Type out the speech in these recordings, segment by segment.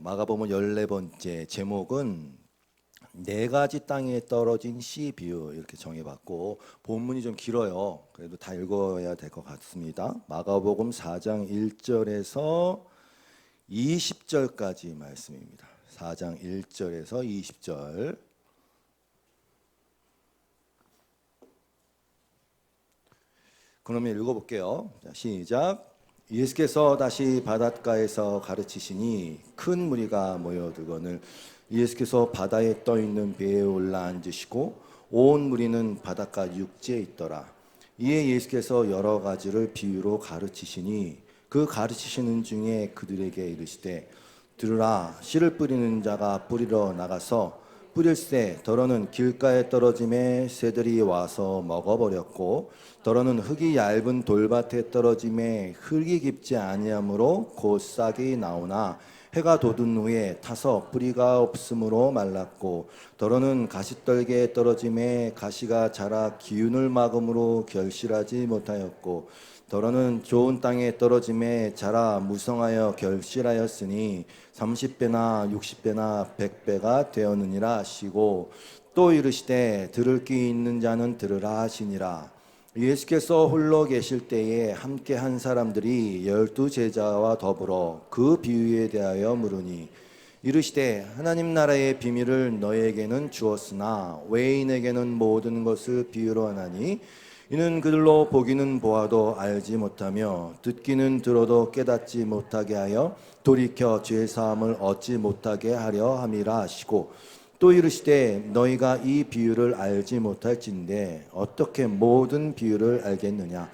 마가복음 14번째 제목은 네 가지 땅에 떨어진 씨 비유 이렇게 정해봤고, 본문이 좀 길어요. 그래도 다 읽어야 될 것 같습니다. 마가복음 4장 1절에서 20절까지 말씀입니다. 4장 1절에서 20절. 그러면 읽어볼게요. 자, 시작. 예수께서 다시 바닷가에서 가르치시니 큰 무리가 모여들거늘 예수께서 바다에 떠있는 배에 올라 앉으시고 온 무리는 바닷가 육지에 있더라. 이에 예수께서 여러 가지를 비유로 가르치시니 그 가르치시는 중에 그들에게 이르시되, 들으라, 씨를 뿌리는 자가 뿌리러 나가서 뿌릴새 더러는 길가에 떨어짐에 새들이 와서 먹어버렸고, 더러는 흙이 얇은 돌밭에 떨어짐에 흙이 깊지 아니하므로 곧 싹이 나오나 해가 돋은 후에 타서 뿌리가 없으므로 말랐고, 더러는 가시떨기에 떨어짐에 가시가 자라 기운을 막음으로 결실하지 못하였고, 더러는 좋은 땅에 떨어짐에 자라 무성하여 결실하였으니 30배나 60배나 100배가 되었느니라 하시고, 또 이르시되 들을 귀 있는 자는 들으라 하시니라. 예수께서 홀로 계실 때에 함께 한 사람들이 12 제자와 더불어 그 비유에 대하여 물으니, 이르시되 하나님 나라의 비밀을 너희에게는 주었으나 외인에게는 모든 것을 비유로 하나니, 이는 그들로 보기는 보아도 알지 못하며 듣기는 들어도 깨닫지 못하게 하여 돌이켜 죄 사함을 얻지 못하게 하려 함이라 하시고, 또 이르시되 너희가 이 비유를 알지 못할진대 어떻게 모든 비유를 알겠느냐.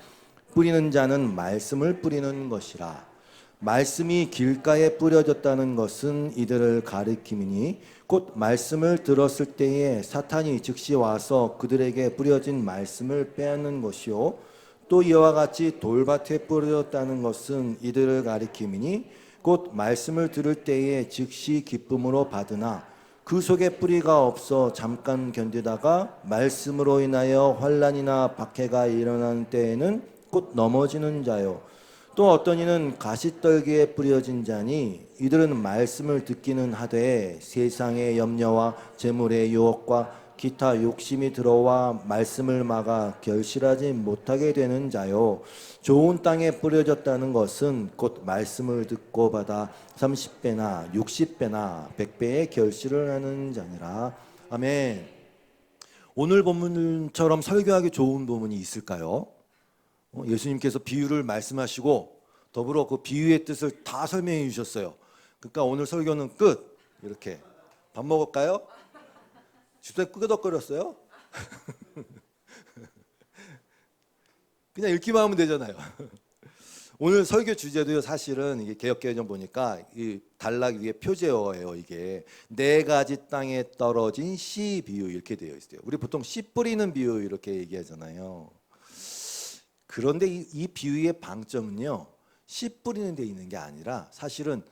뿌리는 자는 말씀을 뿌리는 것이라. 말씀이 길가에 뿌려졌다는 것은 이들을 가리킴이니 곧 말씀을 들었을 때에 사탄이 즉시 와서 그들에게 뿌려진 말씀을 빼앗는 것이요, 또 이와 같이 돌밭에 뿌려졌다는 것은 이들을 가리킴이니 곧 말씀을 들을 때에 즉시 기쁨으로 받으나 그 속에 뿌리가 없어 잠깐 견디다가 말씀으로 인하여 환난이나 박해가 일어나는 때에는 곧 넘어지는 자요, 또 어떤 이는 가시떨기에 뿌려진 자니 이들은 말씀을 듣기는 하되 세상의 염려와 재물의 유혹과 기타 욕심이 들어와 말씀을 막아 결실하지 못하게 되는 자요, 좋은 땅에 뿌려졌다는 것은 곧 말씀을 듣고 받아 30배나 60배나 100배의 결실을 하는 자니라. 아멘. 오늘 본문처럼 설교하기 좋은 본문이 있을까요? 예수님께서 비유를 말씀하시고 더불어 그 비유의 뜻을 다 설명해 주셨어요. 그러니까 오늘 설교는 끝. 이렇게 밥 먹을까요? 집사님 끄덕거렸어요? 그냥 읽기만 하면 되잖아요. 오늘 설교 주제도요, 사실은 이게 개역개정 보니까 이 단락 위에 표제어예요. 이게 네 가지 땅에 떨어진 씨 비유 이렇게 되어 있어요. 우리 보통 씨 뿌리는 비유 이렇게 얘기하잖아요. 그런데 이 비유의 방점은요, 씨 뿌리는 데 있는 게 아니라 사실은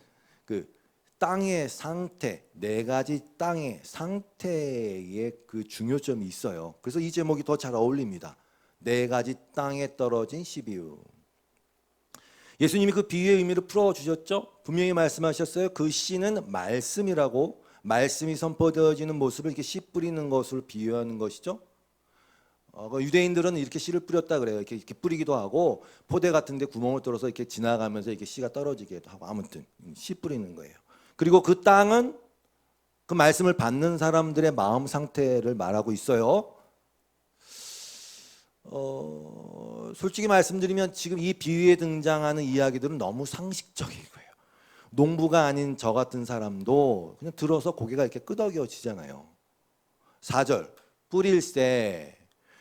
그 땅의 상태, 네 가지 땅의 상태의 그 중요점이 있어요. 그래서 이 제목이 더 잘 어울립니다. 네 가지 땅에 떨어진 씨 비유. 예수님이 그 비유의 의미를 풀어주셨죠. 분명히 말씀하셨어요. 그 씨는 말씀이라고, 말씀이 선포되어지는 모습을 이렇게 씨 뿌리는 것을 비유하는 것이죠. 유대인들은 이렇게 씨를 뿌렸다 그래요. 이렇게 뿌리기도 하고 포대 같은데 구멍을 뚫어서 이렇게 지나가면서 이렇게 씨가 떨어지기도 하고, 아무튼 씨 뿌리는 거예요. 그리고 그 땅은 그 말씀을 받는 사람들의 마음 상태를 말하고 있어요. 솔직히 말씀드리면 지금 이 비유에 등장하는 이야기들은 너무 상식적인 거예요. 농부가 아닌 저 같은 사람도 그냥 들어서 고개가 이렇게 끄덕여지잖아요. 4절, 뿌릴새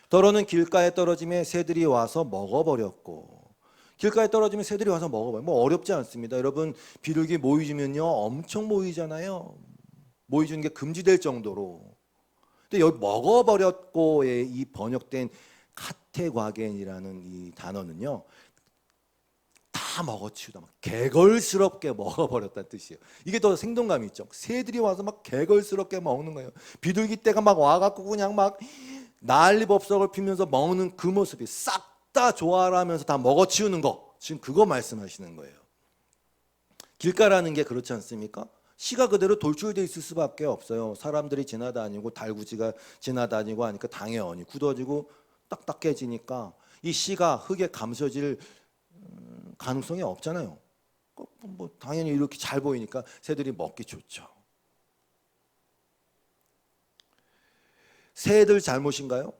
더러는 길가에 떨어짐에 새들이 와서 먹어버렸고. 길가에 떨어지면 새들이 와서 먹어버려요. 뭐 어렵지 않습니다. 여러분, 비둘기 모이 주면요 엄청 모이잖아요. 모이 주는 게 금지될 정도로. 근데 여기 먹어버렸고의 이 번역된 카테과겐이라는 이 단어는요, 다 먹어치우다, 막 개걸스럽게 먹어버렸다는 뜻이에요. 이게 더 생동감이 있죠. 새들이 와서 막 개걸스럽게 먹는 거예요. 비둘기 떼가 막 와갖고 그냥 막 난리법석을 피면서 먹는 그 모습이 싹 다 좋아라면서 다 먹어치우는 거, 지금 그거 말씀하시는 거예요. 길가라는 게 그렇지 않습니까? 씨가 그대로 돌출돼 있을 수밖에 없어요. 사람들이 지나다니고 달구지가 지나다니고 하니까 당연히 굳어지고 딱딱해지니까 이 씨가 흙에 감춰질 가능성이 없잖아요. 뭐 당연히 이렇게 잘 보이니까 새들이 먹기 좋죠. 새들 잘못인가요?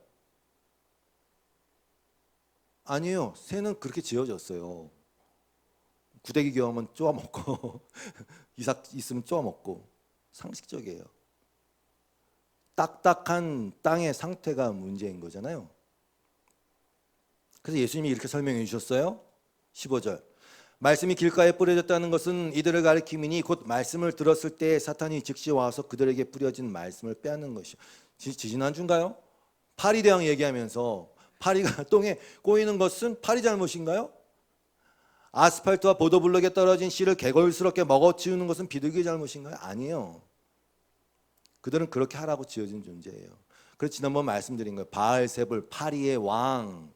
아니에요. 새는 그렇게 지어졌어요. 구데기 경험은 쪼아 먹고 이삭 있으면 쪼아 먹고 상식적이에요. 딱딱한 땅의 상태가 문제인 거잖아요. 그래서 예수님이 이렇게 설명해 주셨어요. 15절. 말씀이 길가에 뿌려졌다는 것은 이들을 가리킴이니 곧 말씀을 들었을 때 사탄이 즉시 와서 그들에게 뿌려진 말씀을 빼앗는 것이요. 지지난주인가요? 파리 대왕 얘기하면서 파리가 똥에 꼬이는 것은 파리 잘못인가요? 아스팔트와 보도블럭에 떨어진 씨를 개걸스럽게 먹어치우는 것은 비둘기 잘못인가요? 아니에요. 그들은 그렇게 하라고 지어진 존재예요. 그래서 지난번 말씀드린 거예요. 바알세불 파리의 왕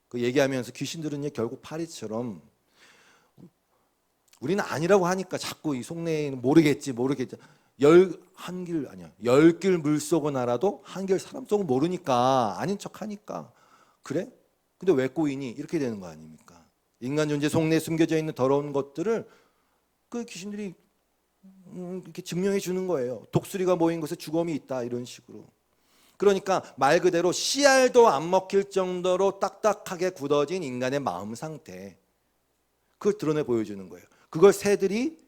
그 얘기하면서 귀신들은 결국 파리처럼 우리는 아니라고 하니까 자꾸 이 속내에는 모르겠지 10길 물 속은 알아도 한길 사람 속은 모르니까 아닌 척 하니까 그래? 근데 왜 꼬이니? 이렇게 되는 거 아닙니까? 인간 존재 속내에 숨겨져 있는 더러운 것들을 그 귀신들이 이렇게 증명해 주는 거예요. 독수리가 모인 곳에 죽음이 있다 이런 식으로. 그러니까 말 그대로 씨알도 안 먹힐 정도로 딱딱하게 굳어진 인간의 마음 상태 그걸 드러내 보여주는 거예요. 그걸 새들이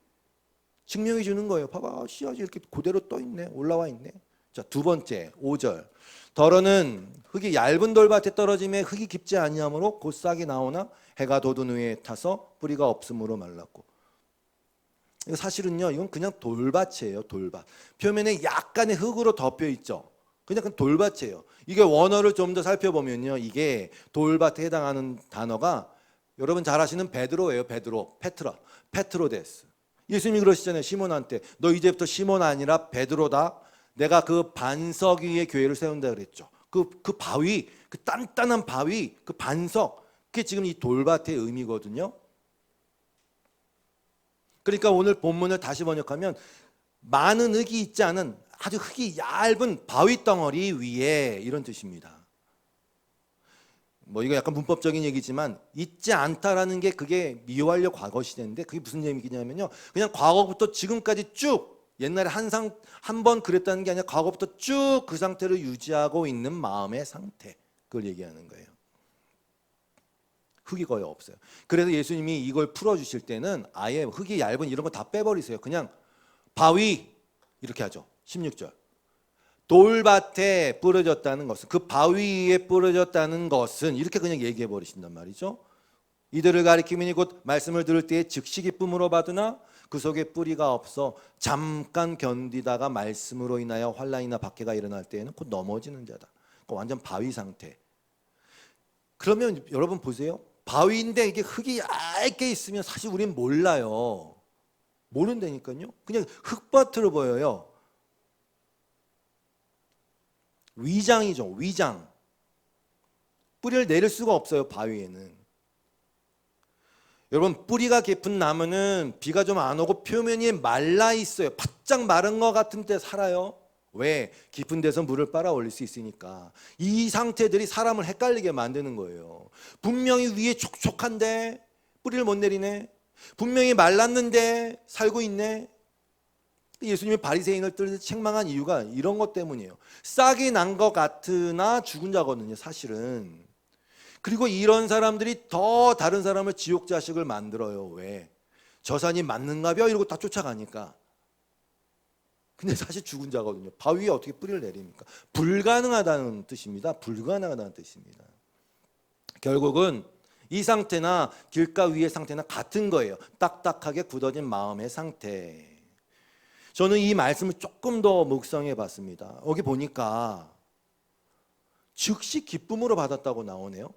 증명해 주는 거예요. 봐봐 씨앗이 이렇게 그대로 떠 있네 올라와 있네. 자, 두 번째 5절 덜어는 흙이 얇은 돌밭에 떨어짐에 흙이 깊지 아니하므로 곧 싹이 나오나 해가 돋은 후에 타서 뿌리가 없으므로 말랐고 사실은요 이건 그냥 돌밭이에요. 돌밭 표면에 약간의 흙으로 덮여 있죠. 그냥 돌밭이에요. 이게 원어를 좀 더 살펴보면요 이게 돌밭에 해당하는 단어가 여러분 잘 아시는 베드로예요. 베드로 페트로데스. 예수님이 그러시잖아요. 시몬한테 너 이제부터 시몬 아니라 베드로다. 내가 그 반석 위에 교회를 세운다 그랬죠. 그 바위 그 단단한 바위 그 반석 그게 지금 이 돌밭의 의미거든요. 그러니까 오늘 본문을 다시 번역하면 많은 흙이 있지 않은 아주 흙이 얇은 바위 덩어리 위에 이런 뜻입니다. 뭐 이거 약간 문법적인 얘기지만 있지 않다라는 게 그게 미완료 과거 시제인데 그게 무슨 얘기냐면요. 그냥 과거부터 지금까지 쭉 옛날에 한 번 그랬다는 게 아니라 과거부터 쭉 그 상태를 유지하고 있는 마음의 상태 그걸 얘기하는 거예요. 흙이 거의 없어요. 그래서 예수님이 이걸 풀어주실 때는 아예 흙이 얇은 이런 거 다 빼버리세요. 그냥 바위 이렇게 하죠. 16절 돌밭에 뿌려졌다는 것은 그 바위 위에 뿌려졌다는 것은 이렇게 그냥 얘기해 버리신단 말이죠. 이들을 가리키미니 곧 말씀을 들을 때에 즉시 기쁨으로 받으나 그 속에 뿌리가 없어 잠깐 견디다가 말씀으로 인하여 환난이나 박해가 일어날 때에는 곧 넘어지는 자다. 그러니까 완전 바위 상태. 그러면 여러분 보세요. 바위인데 이게 흙이 얇게 있으면 사실 우린 몰라요. 모른다니까요. 그냥 흙밭으로 보여요. 위장이죠. 위장. 뿌리를 내릴 수가 없어요. 바위에는. 여러분 뿌리가 깊은 나무는 비가 좀 안 오고 표면이 말라 있어요. 바짝 마른 것 같은 데 살아요. 왜? 깊은 데서 물을 빨아 올릴 수 있으니까. 이 상태들이 사람을 헷갈리게 만드는 거예요. 분명히 위에 촉촉한데 뿌리를 못 내리네. 분명히 말랐는데 살고 있네. 예수님이 바리새인을 뜰 책망한 이유가 이런 것 때문이에요. 싹이 난 것 같으나 죽은 자거든요, 사실은. 그리고 이런 사람들이 더 다른 사람을 지옥 자식을 만들어요. 왜? 저 산이 맞는가벼? 이러고 다 쫓아가니까. 근데 사실 죽은 자거든요. 바위 위에 어떻게 뿌리를 내립니까? 불가능하다는 뜻입니다. 불가능하다는 뜻입니다. 결국은 이 상태나 길가 위의 상태나 같은 거예요. 딱딱하게 굳어진 마음의 상태. 저는 이 말씀을 조금 더 묵상해 봤습니다. 여기 보니까 즉시 기쁨으로 받았다고 나오네요.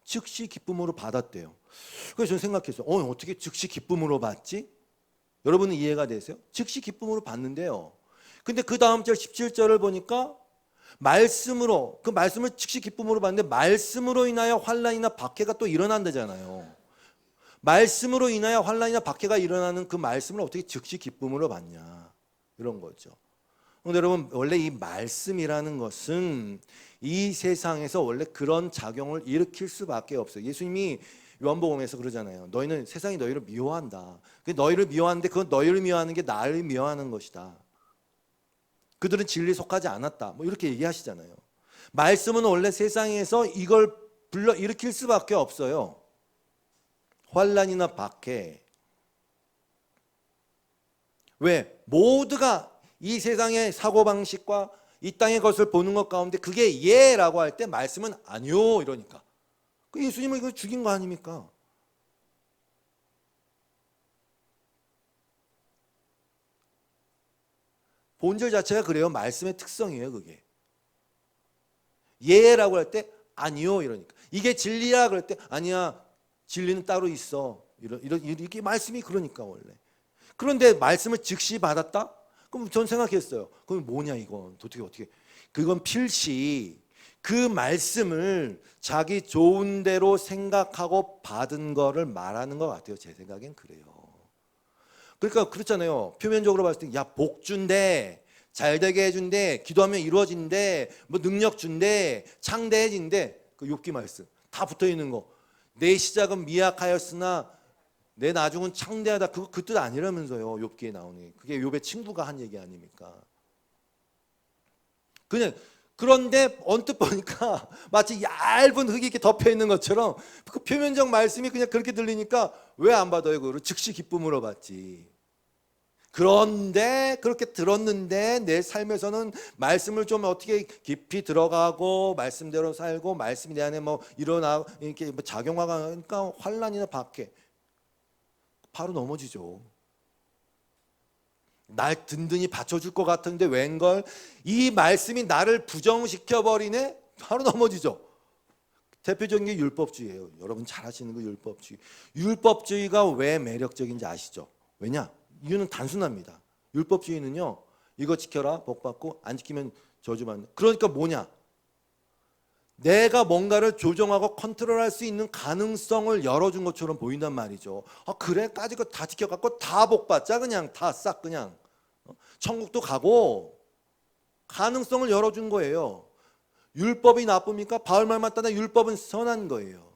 즉시 기쁨으로 받았대요. 그래서 저는 생각했어요. 어떻게 즉시 기쁨으로 받지? 여러분은 이해가 되세요? 즉시 기쁨으로 받는데요. 근데 그 다음 절 17절을 보니까 말씀으로 그 말씀을 즉시 기쁨으로 받는데 말씀으로 인하여 환난이나 박해가 또 일어난다잖아요. 말씀으로 인하여 환난이나 박해가 일어나는 그 말씀을 어떻게 즉시 기쁨으로 받냐, 이런 거죠. 근데 여러분, 원래 이 말씀이라는 것은 이 세상에서 원래 그런 작용을 일으킬 수밖에 없어요. 예수님이 요한복음에서 그러잖아요. 너희는 세상이 너희를 미워한다. 너희를 미워하는데 그건 너희를 미워하는 게 나를 미워하는 것이다. 그들은 진리에 속하지 않았다. 뭐 이렇게 얘기하시잖아요. 말씀은 원래 세상에서 이걸 불러 일으킬 수밖에 없어요. 환난이나 박해. 왜? 모두가 이 세상의 사고방식과 이 땅의 것을 보는 것 가운데 그게 예라고 할 때 말씀은 아니요 이러니까. 그 예수님을 이거 죽인 거 아닙니까? 본질 자체가 그래요. 말씀의 특성이에요, 그게. 예라고 할 때 아니요 이러니까. 이게 진리야 그럴 때 아니야, 진리는 따로 있어. 이렇게 말씀이 그러니까 원래. 그런데 말씀을 즉시 받았다? 그럼 전 생각했어요. 그럼 뭐냐 이건 어떻게 그건 필시 그 말씀을 자기 좋은 대로 생각하고 받은 거를 말하는 것 같아요. 제 생각엔 그래요. 그러니까 그렇잖아요. 표면적으로 봤을 때 야, 복 준대, 잘 되게 해준대, 기도하면 이루어진대, 뭐 능력 준대, 창대해진대. 그 욥기 말씀 다 붙어 있는 거. 내 시작은 미약하였으나 내 나중은 창대하다. 그 뜻 아니라면서요. 욥기에 나오니. 그게 욥의 친구가 한 얘기 아닙니까? 그냥 그런데 언뜻 보니까 마치 얇은 흙이 이렇게 덮여 있는 것처럼 그 표면적 말씀이 그냥 그렇게 들리니까 왜 안 받아요? 그거를 즉시 기쁨으로 받지. 그런데 그렇게 들었는데 내 삶에서는 말씀을 좀 어떻게 깊이 들어가고 말씀대로 살고 말씀이 내 안에 뭐 일어나 이렇게 뭐 작용하니까 환난이나 박해 바로 넘어지죠. 날 든든히 받쳐줄 것 같은데 웬걸 이 말씀이 나를 부정시켜버리네. 바로 넘어지죠. 대표적인 게 율법주의예요. 여러분 잘 아시는 거 율법주의. 율법주의가 왜 매력적인지 아시죠? 왜냐? 이유는 단순합니다. 율법주의는요, 이거 지켜라 복 받고 안 지키면 저주받는다. 그러니까 뭐냐? 내가 뭔가를 조정하고 컨트롤할 수 있는 가능성을 열어준 것처럼 보인단 말이죠. 아, 그래? 까짓 거 다 지켜갖고 다 복받자. 그냥 다 싹 그냥 천국도 가고 가능성을 열어준 거예요. 율법이 나쁩니까? 바울 말 맞다나 율법은 선한 거예요.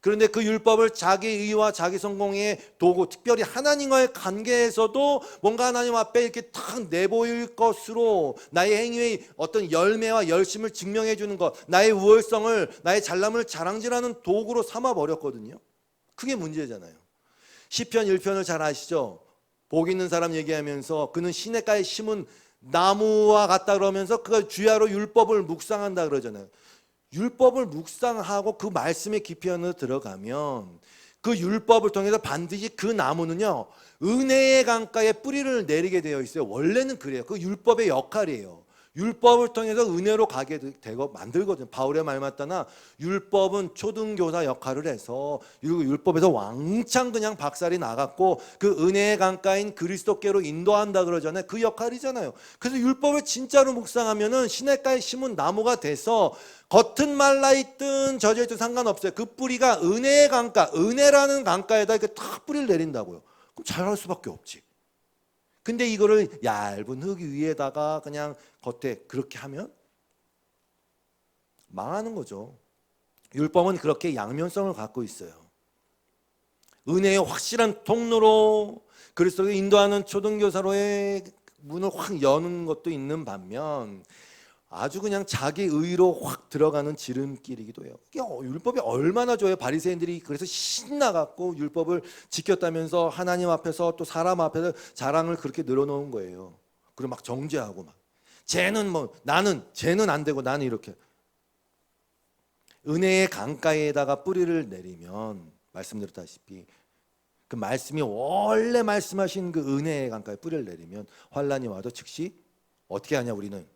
그런데 그 율법을 자기 의와 자기 성공의 도구, 특별히 하나님과의 관계에서도 뭔가 하나님 앞에 이렇게 탁 내보일 것으로 나의 행위의 어떤 열매와 열심을 증명해 주는 것, 나의 우월성을, 나의 잘남을 자랑질하는 도구로 삼아 버렸거든요. 그게 문제잖아요. 시편 1편을 잘 아시죠? 복 있는 사람 얘기하면서 그는 시냇가에 심은 나무와 같다 그러면서 그가 주야로 율법을 묵상한다 그러잖아요. 율법을 묵상하고 그 말씀의 깊이 안으로 들어가면 그 율법을 통해서 반드시 그 나무는요, 은혜의 강가에 뿌리를 내리게 되어 있어요. 원래는 그래요. 그 율법의 역할이에요. 율법을 통해서 은혜로 가게 되고 만들거든요. 바울의 말 맞다나 율법은 초등교사 역할을 해서 율법에서 왕창 그냥 박살이 나갔고 그 은혜의 강가인 그리스도께로 인도한다 그러잖아요. 그 역할이잖아요. 그래서 율법을 진짜로 묵상하면은 시냇가에 심은 나무가 돼서 겉은 말라있든 젖어있든 상관없어요. 그 뿌리가 은혜의 강가, 은혜라는 강가에다 이렇게 탁 뿌리를 내린다고요. 그럼 자랄 수밖에 없지. 근데 이거를 얇은 흙 위에다가 그냥 겉에 그렇게 하면 망하는 거죠. 율법은 그렇게 양면성을 갖고 있어요. 은혜의 확실한 통로로 그리스도를 인도하는 초등교사로의 문을 확 여는 것도 있는 반면 아주 그냥 자기 의로 확 들어가는 지름길이기도 해요. 율법이 얼마나 좋아요. 바리새인들이 그래서 신나갖고 율법을 지켰다면서 하나님 앞에서 또 사람 앞에서 자랑을 그렇게 늘어놓은 거예요. 그리고 막 정죄하고 막 쟤는 뭐 나는 쟤는 안 되고 나는 이렇게. 은혜의 강가에다가 뿌리를 내리면 말씀드렸다시피 그 말씀이 원래 말씀하신 그 은혜의 강가에 뿌리를 내리면 환란이 와도 즉시 어떻게 하냐 우리는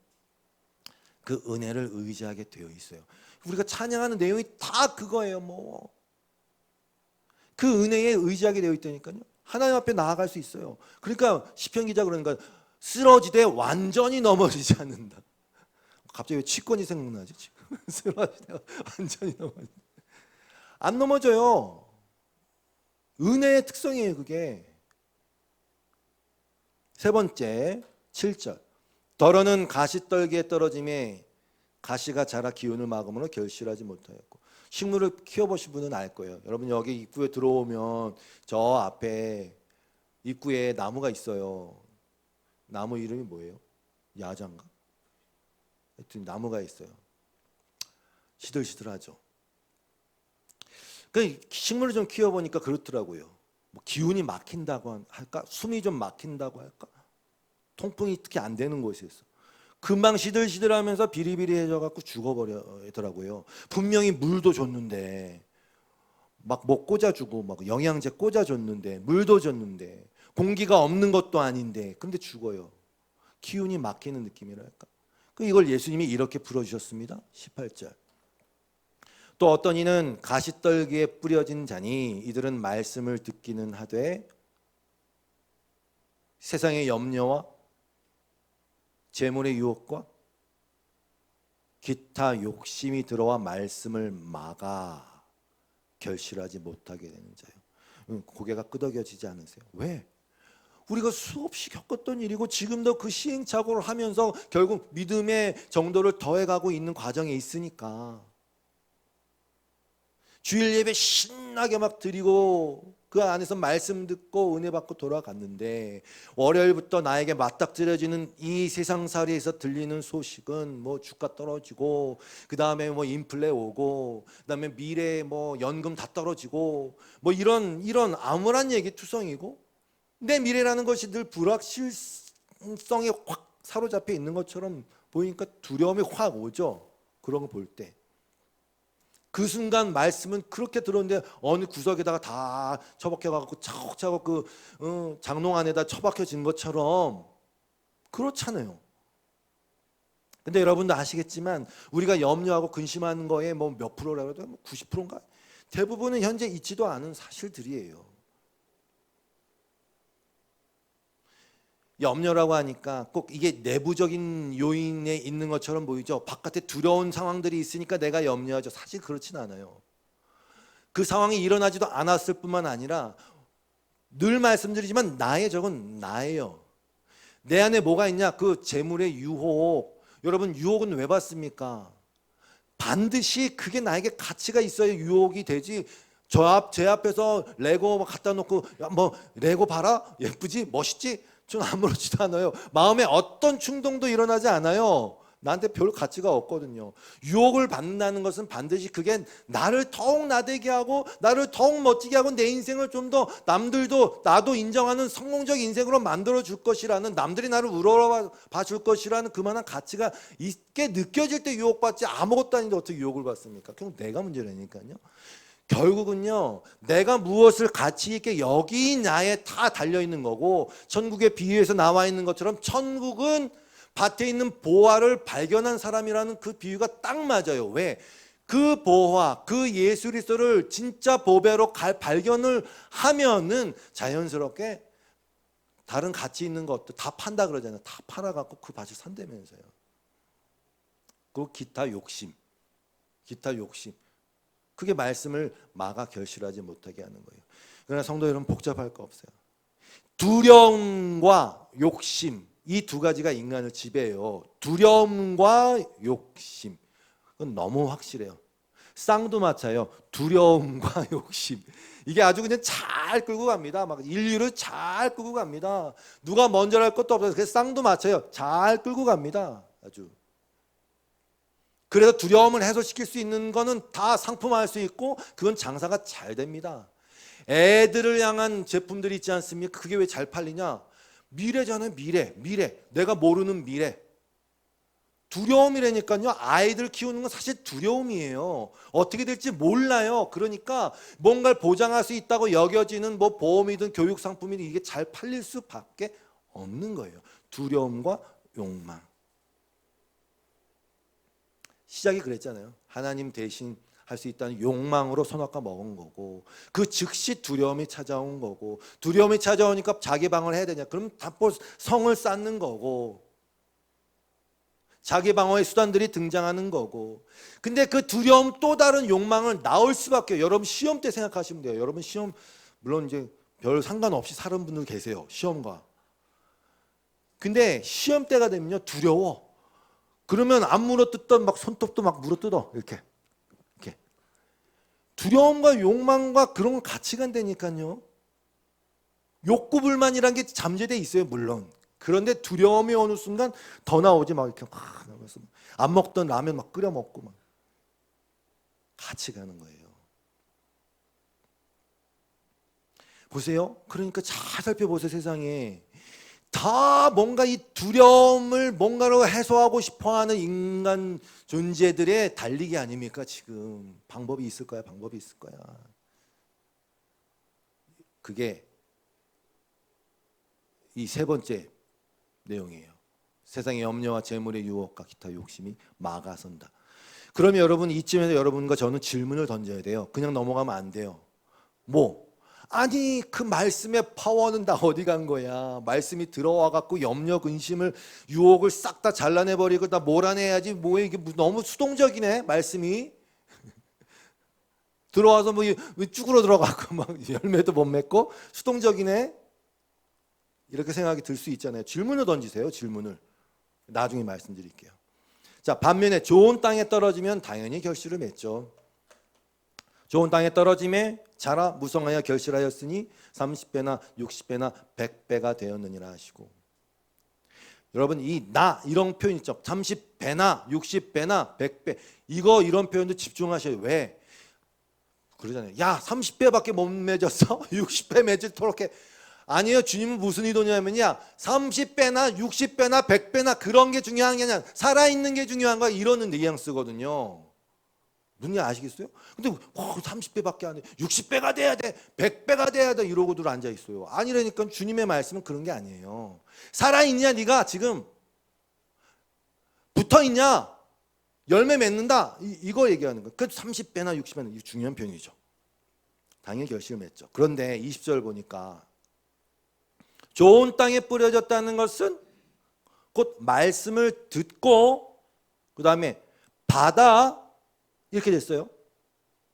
그 은혜를 의지하게 되어 있어요. 우리가 찬양하는 내용이 다 그거예요. 뭐 그 은혜에 의지하게 되어 있다니까요. 하나님 앞에 나아갈 수 있어요. 그러니까 시편 기자 그러니까 쓰러지되 완전히 넘어지지 않는다. 갑자기 왜 취권이 생각나지 지금? 쓰러지되 완전히 넘어지. 안 넘어져요. 은혜의 특성이에요, 그게. 세 번째, 7절. 더러는 가시떨기에 떨어짐에 가시가 자라 기운을 막음으로 결실하지 못하였고. 식물을 키워보신 분은 알 거예요. 여러분 여기 입구에 들어오면 저 앞에 입구에 나무가 있어요. 나무 이름이 뭐예요? 야자인가? 하여튼 나무가 있어요. 시들시들하죠. 그 식물을 좀 키워보니까 그렇더라고요. 뭐 기운이 막힌다고 할까? 숨이 좀 막힌다고 할까? 통풍이 특히 안 되는 곳에서 금방 시들시들하면서 비리비리해져 갖고 죽어버리더라고요. 분명히 물도 줬는데 막 뭐 꽂아주고 막 영양제 꽂아줬는데 물도 줬는데 공기가 없는 것도 아닌데 근데 죽어요. 기운이 막히는 느낌이랄까. 이걸 예수님이 이렇게 풀어주셨습니다. 18절. 또 어떤 이는 가시떨기에 뿌려진 자니 이들은 말씀을 듣기는 하되 세상의 염려와 재물의 유혹과 기타 욕심이 들어와 말씀을 막아 결실하지 못하게 되는 자요. 고개가 끄덕여지지 않으세요? 왜? 우리가 수없이 겪었던 일이고 지금도 그 시행착오를 하면서 결국 믿음의 정도를 더해가고 있는 과정에 있으니까 주일 예배 신나게 막 드리고 그 안에서 말씀 듣고 은혜 받고 돌아갔는데 월요일부터 나에게 맞닥뜨려지는 이 세상살이에서 들리는 소식은 뭐 주가 떨어지고 그 다음에 뭐 인플레 오고 그 다음에 미래 뭐 연금 다 떨어지고 뭐 이런 암울한 얘기 투성이고 내 미래라는 것이 늘 불확실성에 확 사로잡혀 있는 것처럼 보이니까 두려움이 확 오죠. 그런 거 볼 때. 그 순간 말씀은 그렇게 들었는데 어느 구석에다가 다 처박혀가지고 차곡차곡 그 장롱 안에다 처박혀진 것처럼 그렇잖아요. 근데 여러분도 아시겠지만 우리가 염려하고 근심하는 거에 뭐 몇 프로라고 해도 90%인가? 대부분은 현재 있지도 않은 사실들이에요. 염려라고 하니까 꼭 이게 내부적인 요인에 있는 것처럼 보이죠. 바깥에 두려운 상황들이 있으니까 내가 염려하죠. 사실 그렇진 않아요. 그 상황이 일어나지도 않았을 뿐만 아니라 늘 말씀드리지만 나의 적은 나예요. 내 안에 뭐가 있냐? 그 재물의 유혹. 여러분 유혹은 왜 받습니까? 반드시 그게 나에게 가치가 있어야 유혹이 되지. 제 앞에서 레고 갖다 놓고 뭐 레고 봐라 예쁘지 멋있지 전 아무렇지도 않아요. 마음에 어떤 충동도 일어나지 않아요. 나한테 별 가치가 없거든요. 유혹을 받는다는 것은 반드시 그게 나를 더욱 나대게 하고 나를 더욱 멋지게 하고 내 인생을 좀 더 남들도 나도 인정하는 성공적 인생으로 만들어 줄 것이라는 남들이 나를 우러봐 줄 것이라는 그만한 가치가 있게 느껴질 때 유혹받지 아무것도 아닌데 어떻게 유혹을 받습니까? 그럼 내가 문제라니까요. 결국은요 내가 무엇을 가치 있게 여기냐에 다 달려있는 거고 천국의 비유에서 나와 있는 것처럼 천국은 밭에 있는 보화를 발견한 사람이라는 그 비유가 딱 맞아요. 왜? 그 보화, 그 예수 그리스도를 진짜 보배로 발견을 하면은 자연스럽게 다른 가치 있는 것도 다 판다 그러잖아요. 다 팔아갖고 그 밭을 산다면서요. 그 기타 욕심 그게 말씀을 막아 결실하지 못하게 하는 거예요. 그러나 성도 여러분 복잡할 거 없어요. 두려움과 욕심 이 두 가지가 인간을 지배해요. 두려움과 욕심 그건 너무 확실해요. 쌍두마차예요. 두려움과 욕심 이게 아주 그냥 잘 끌고 갑니다. 막 인류를 잘 끌고 갑니다. 누가 먼저 할 것도 없어요. 그래서 쌍두마차예요. 잘 끌고 갑니다. 아주. 그래서 두려움을 해소시킬 수 있는 거는 다 상품화할 수 있고 그건 장사가 잘 됩니다. 애들을 향한 제품들이 있지 않습니까? 그게 왜 잘 팔리냐? 미래잖아요. 미래. 내가 모르는 미래. 두려움이라니까요. 아이들 키우는 건 사실 두려움이에요. 어떻게 될지 몰라요. 그러니까 뭔가를 보장할 수 있다고 여겨지는 뭐 보험이든 교육 상품이든 이게 잘 팔릴 수밖에 없는 거예요. 두려움과 욕망. 시작이 그랬잖아요. 하나님 대신 할 수 있다는 욕망으로 선악과 먹은 거고 그 즉시 두려움이 찾아온 거고 두려움이 찾아오니까 자기 방어를 해야 되냐 그럼 답보 성을 쌓는 거고 자기 방어의 수단들이 등장하는 거고 근데 그 두려움 또 다른 욕망을 낳을 수밖에 여러분 시험 때 생각하시면 돼요. 여러분 시험 물론 이제 별 상관없이 사는 분들 계세요. 시험과. 근데 시험 때가 되면요 두려워. 그러면 안 물어뜯던 막 손톱도 막 물어뜯어. 이렇게. 두려움과 욕망과 그런 건 같이 간다니까요. 욕구 불만이란 게 잠재돼 있어요, 물론. 그런데 두려움이 어느 순간 더 나오지. 막 이렇게 막 나면서 안 먹던 라면 막 끓여 먹고 막 같이 가는 거예요. 보세요. 그러니까 잘 살펴보세요. 세상에 다 뭔가 이 두려움을 뭔가로 해소하고 싶어하는 인간 존재들의 달리기 아닙니까? 지금 방법이 있을 거야. 방법이 있을 거야. 그게 이 세 번째 내용이에요. 세상의 염려와 재물의 유혹과 기타 욕심이 막아선다. 그러면 여러분 이쯤에서 여러분과 저는 질문을 던져야 돼요. 그냥 넘어가면 안 돼요. 뭐? 아니 그 말씀의 파워는 다 어디 간 거야? 말씀이 들어와 갖고 염려, 근심을, 유혹을 싹 다 잘라내버리고 다 몰아내야지. 뭐야 이게 너무 수동적이네 말씀이. 들어와서 뭐 쭈그러 들어가고 막 열매도 못 맺고 수동적이네. 이렇게 생각이 들 수 있잖아요. 질문을 던지세요. 질문을. 나중에 말씀드릴게요. 자, 반면에 좋은 땅에 떨어지면 당연히 결실을 맺죠. 좋은 땅에 떨어짐에 자라 무성하여 결실하였으니 30배나 60배나 100배가 되었느니라 하시고. 여러분 이 나 이런 표현 있죠. 30배나 60배나 100배 이런 표현도 집중하셔요. 왜? 그러잖아요. 야 30배밖에 못 맺었어? 60배 맺도록 해. 아니에요. 주님은 무슨 의도냐면요 30배나 60배나 100배나 그런 게 중요한 게 아니라 살아있는 게 중요한 거야. 이러는 뉘앙스거든요. 무슨 말 아시겠어요? 근데 30배밖에 안 돼. 60배가 돼야 돼. 100배가 돼야 돼. 이러고들 앉아 있어요. 아니라니까 주님의 말씀은 그런 게 아니에요. 살아있냐 네가 지금 붙어있냐 열매 맺는다 이거 얘기하는 거예요. 그 30배나 60배나 이게 중요한 표현이죠. 당연히 결실을 맺죠. 그런데 20절 보니까 좋은 땅에 뿌려졌다는 것은 곧 말씀을 듣고 그 다음에 받아 이렇게 됐어요.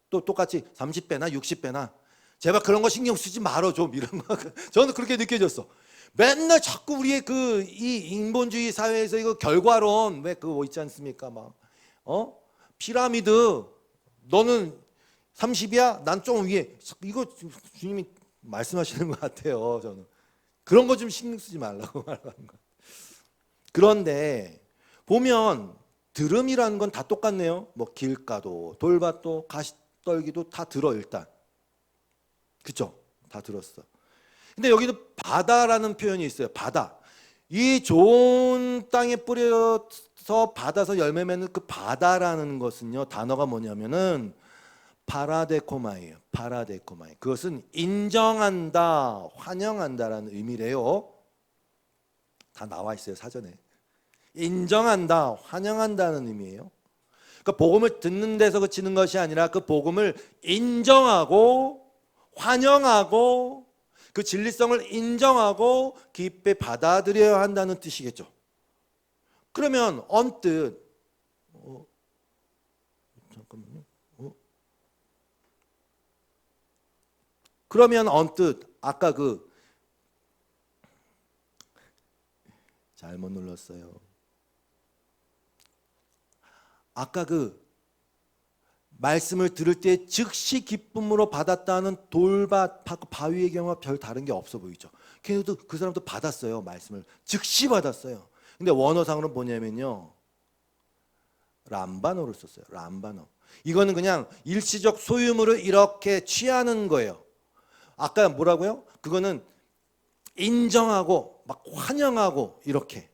또 똑같이 30배나 60배나 제발 그런 거 신경 쓰지 말어 좀 이런 거. 저는 그렇게 느껴졌어. 맨날 자꾸 우리의 그 이 인본주의 사회에서 이거 결과론 왜 그거 있지 않습니까? 막 피라미드 너는 30이야? 난 좀 위에. 이거 주님이 말씀하시는 것 같아요. 저는 그런 거 좀 신경 쓰지 말라고 말하는 거. 그런데 보면 들음이라는 건 다 똑같네요. 뭐 길가도 돌밭도 가시떨기도 다 들어 일단. 그쵸? 다 들었어. 근데 여기도 바다라는 표현이 있어요. 바다. 이 좋은 땅에 뿌려서 받아서 열매 맺는 그 바다라는 것은요. 단어가 뭐냐면은 파라데코마예요. 파라데코마이. 그것은 인정한다, 환영한다라는 의미래요. 다 나와 있어요. 사전에. 인정한다, 환영한다는 의미예요. 그러니까 복음을 듣는 데서 그치는 것이 아니라 그 복음을 인정하고 환영하고 그 진리성을 인정하고 기쁘게 받아들여야 한다는 뜻이겠죠. 그러면 언뜻 잠깐만요. 그러면 언뜻 아까 그 잘못 눌렀어요. 아까 그 말씀을 들을 때 즉시 기쁨으로 받았다는 돌밭 바위의 경우와 별 다른 게 없어 보이죠. 걔도 그 사람도 받았어요. 말씀을 즉시 받았어요. 근데 원어상으로 뭐냐면요 람바노를 썼어요. 람바노. 이거는 그냥 일시적 소유물을 이렇게 취하는 거예요. 아까 뭐라고요? 그거는 인정하고 막 환영하고 이렇게.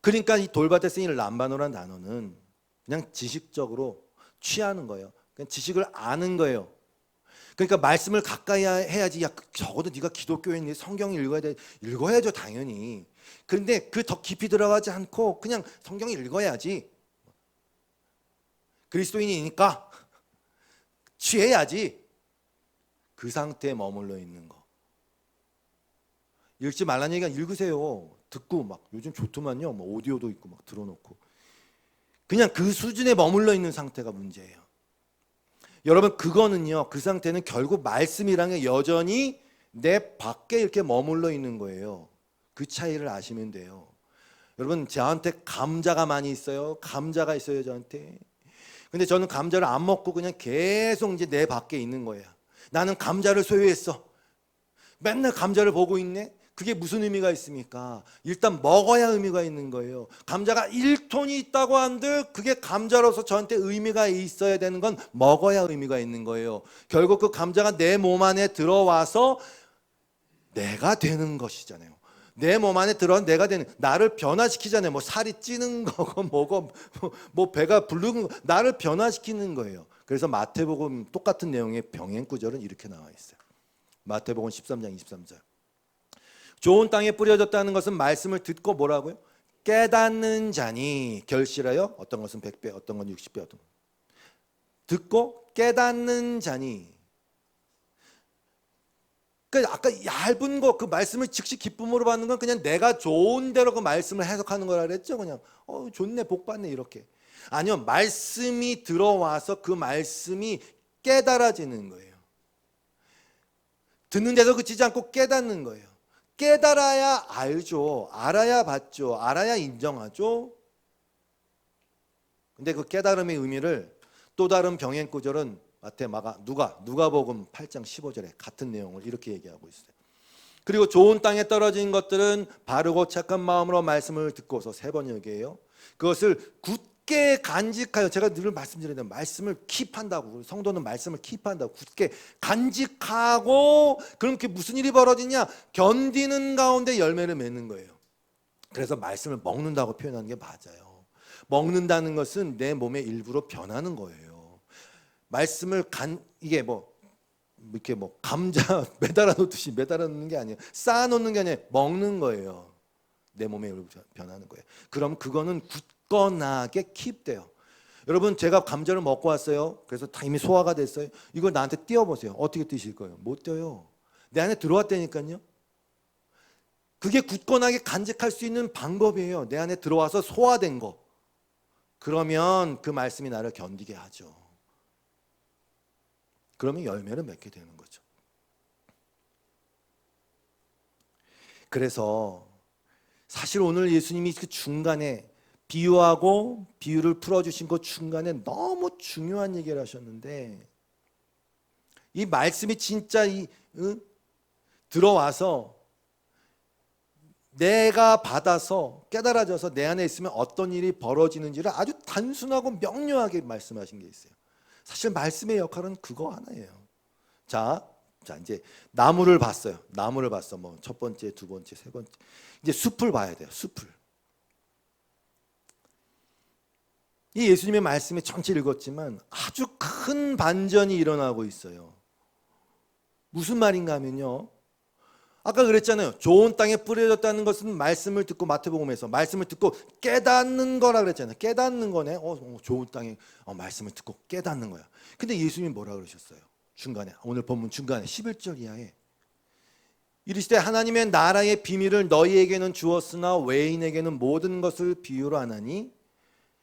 그러니까 이 돌밭에 쓰인 람바노라는 단어는 그냥 지식적으로 취하는 거예요. 그냥 지식을 아는 거예요. 그러니까 말씀을 가까이 해야지. 야 적어도 네가 기독교인이 성경을 읽어야 돼. 읽어야죠 당연히. 그런데 그 더 깊이 들어가지 않고 그냥 성경을 읽어야지. 그리스도인이니까 취해야지. 그 상태에 머물러 있는 거. 읽지 말라는 얘기가 읽으세요. 듣고 막 요즘 좋더만요. 뭐 오디오도 있고 막 들어놓고. 그냥 그 수준에 머물러 있는 상태가 문제예요. 여러분 그거는요, 그 상태는 결국 말씀이란 게 여전히 내 밖에 이렇게 머물러 있는 거예요. 그 차이를 아시면 돼요. 여러분 저한테 감자가 많이 있어요. 감자가 있어요 저한테. 근데 저는 감자를 안 먹고 그냥 계속 이제 내 밖에 있는 거예요. 나는 감자를 소유했어. 맨날 감자를 보고 있네. 그게 무슨 의미가 있습니까? 일단 먹어야 의미가 있는 거예요. 감자가 1톤이 있다고 한들 그게 감자로서 저한테 의미가 있어야 되는 건 먹어야 의미가 있는 거예요. 결국 그 감자가 내 몸 안에 들어와서 내가 되는 것이잖아요. 내 몸 안에 들어와 내가 되는, 나를 변화시키잖아요. 뭐 살이 찌는 거고 뭐고 뭐 배가 부르는 거, 나를 변화시키는 거예요. 그래서 마태복음 똑같은 내용의 병행 구절은 이렇게 나와 있어요. 마태복음 13장 23절. 좋은 땅에 뿌려졌다는 것은 말씀을 듣고 뭐라고요? 깨닫는 자니 결실하여 어떤 것은 100배, 어떤 건 60배, 어떤 건 듣고 깨닫는 자니. 그러니까 아까 얇은 거 그 말씀을 즉시 기쁨으로 받는 건 그냥 내가 좋은 대로 그 말씀을 해석하는 거라 그랬죠. 그냥 좋네, 복 받네 이렇게. 아니요, 말씀이 들어와서 그 말씀이 깨달아지는 거예요. 듣는 데서 그치지 않고 깨닫는 거예요. 깨달아야 알죠. 알아야 받죠. 알아야 인정하죠. 근데 그 깨달음의 의미를 또 다른 병행 구절은 마태, 마가, 누가복음 8장 15절에 같은 내용을 이렇게 얘기하고 있어요. 그리고 좋은 땅에 떨어진 것들은 바르고 착한 마음으로 말씀을 듣고서, 세 번 얘기해요. 그것을 굳게 간직하여, 제가 늘 말씀드리는 말씀을 킵한다고, 성도는 말씀을 킵한다고, 굳게 간직하고, 그럼 그게 무슨 일이 벌어지냐? 견디는 가운데 열매를 맺는 거예요. 그래서 말씀을 먹는다고 표현하는 게 맞아요. 먹는다는 것은 내 몸의 일부로 변하는 거예요. 말씀을 이게 이렇게 감자 매달아 놓듯이 매달아 놓는 게 아니에요. 쌓아 놓는 게 아니에요. 먹는 거예요. 내 몸에 변하는 거예요. 그럼 그거는 굳건하게 킵돼요. 여러분 제가 감자를 먹고 왔어요. 그래서 다 이미 소화가 됐어요. 이걸 나한테 띄워보세요. 어떻게 띄실 거예요? 못 띄어요. 내 안에 들어왔다니까요. 그게 굳건하게 간직할 수 있는 방법이에요. 내 안에 들어와서 소화된 거. 그러면 그 말씀이 나를 견디게 하죠. 그러면 열매를 맺게 되는 거죠. 그래서 사실 오늘 예수님이 그 중간에 비유하고 비유를 풀어주신 그 중간에 너무 중요한 얘기를 하셨는데, 이 말씀이 진짜 들어와서 내가 받아서 깨달아져서 내 안에 있으면 어떤 일이 벌어지는지를 아주 단순하고 명료하게 말씀하신 게 있어요. 사실 말씀의 역할은 그거 하나예요. 자 이제 나무를 봤어요. 나무를 봤어. 첫 번째, 두 번째, 세 번째. 이제 숲을 봐야 돼요. 숲을. 이 예수님의 말씀에 전체 읽었지만 아주 큰 반전이 일어나고 있어요. 무슨 말인가 하면요. 아까 그랬잖아요. 좋은 땅에 뿌려졌다는 것은 말씀을 듣고, 마태복음에서 말씀을 듣고 깨닫는 거라 그랬잖아요. 깨닫는 거네. 좋은 땅에 말씀을 듣고 깨닫는 거야. 근데 예수님이 뭐라 그러셨어요? 중간에, 오늘 본문 중간에 11절 이하에 이르시되 하나님의 나라의 비밀을 너희에게는 주었으나 외인에게는 모든 것을 비유로 하나니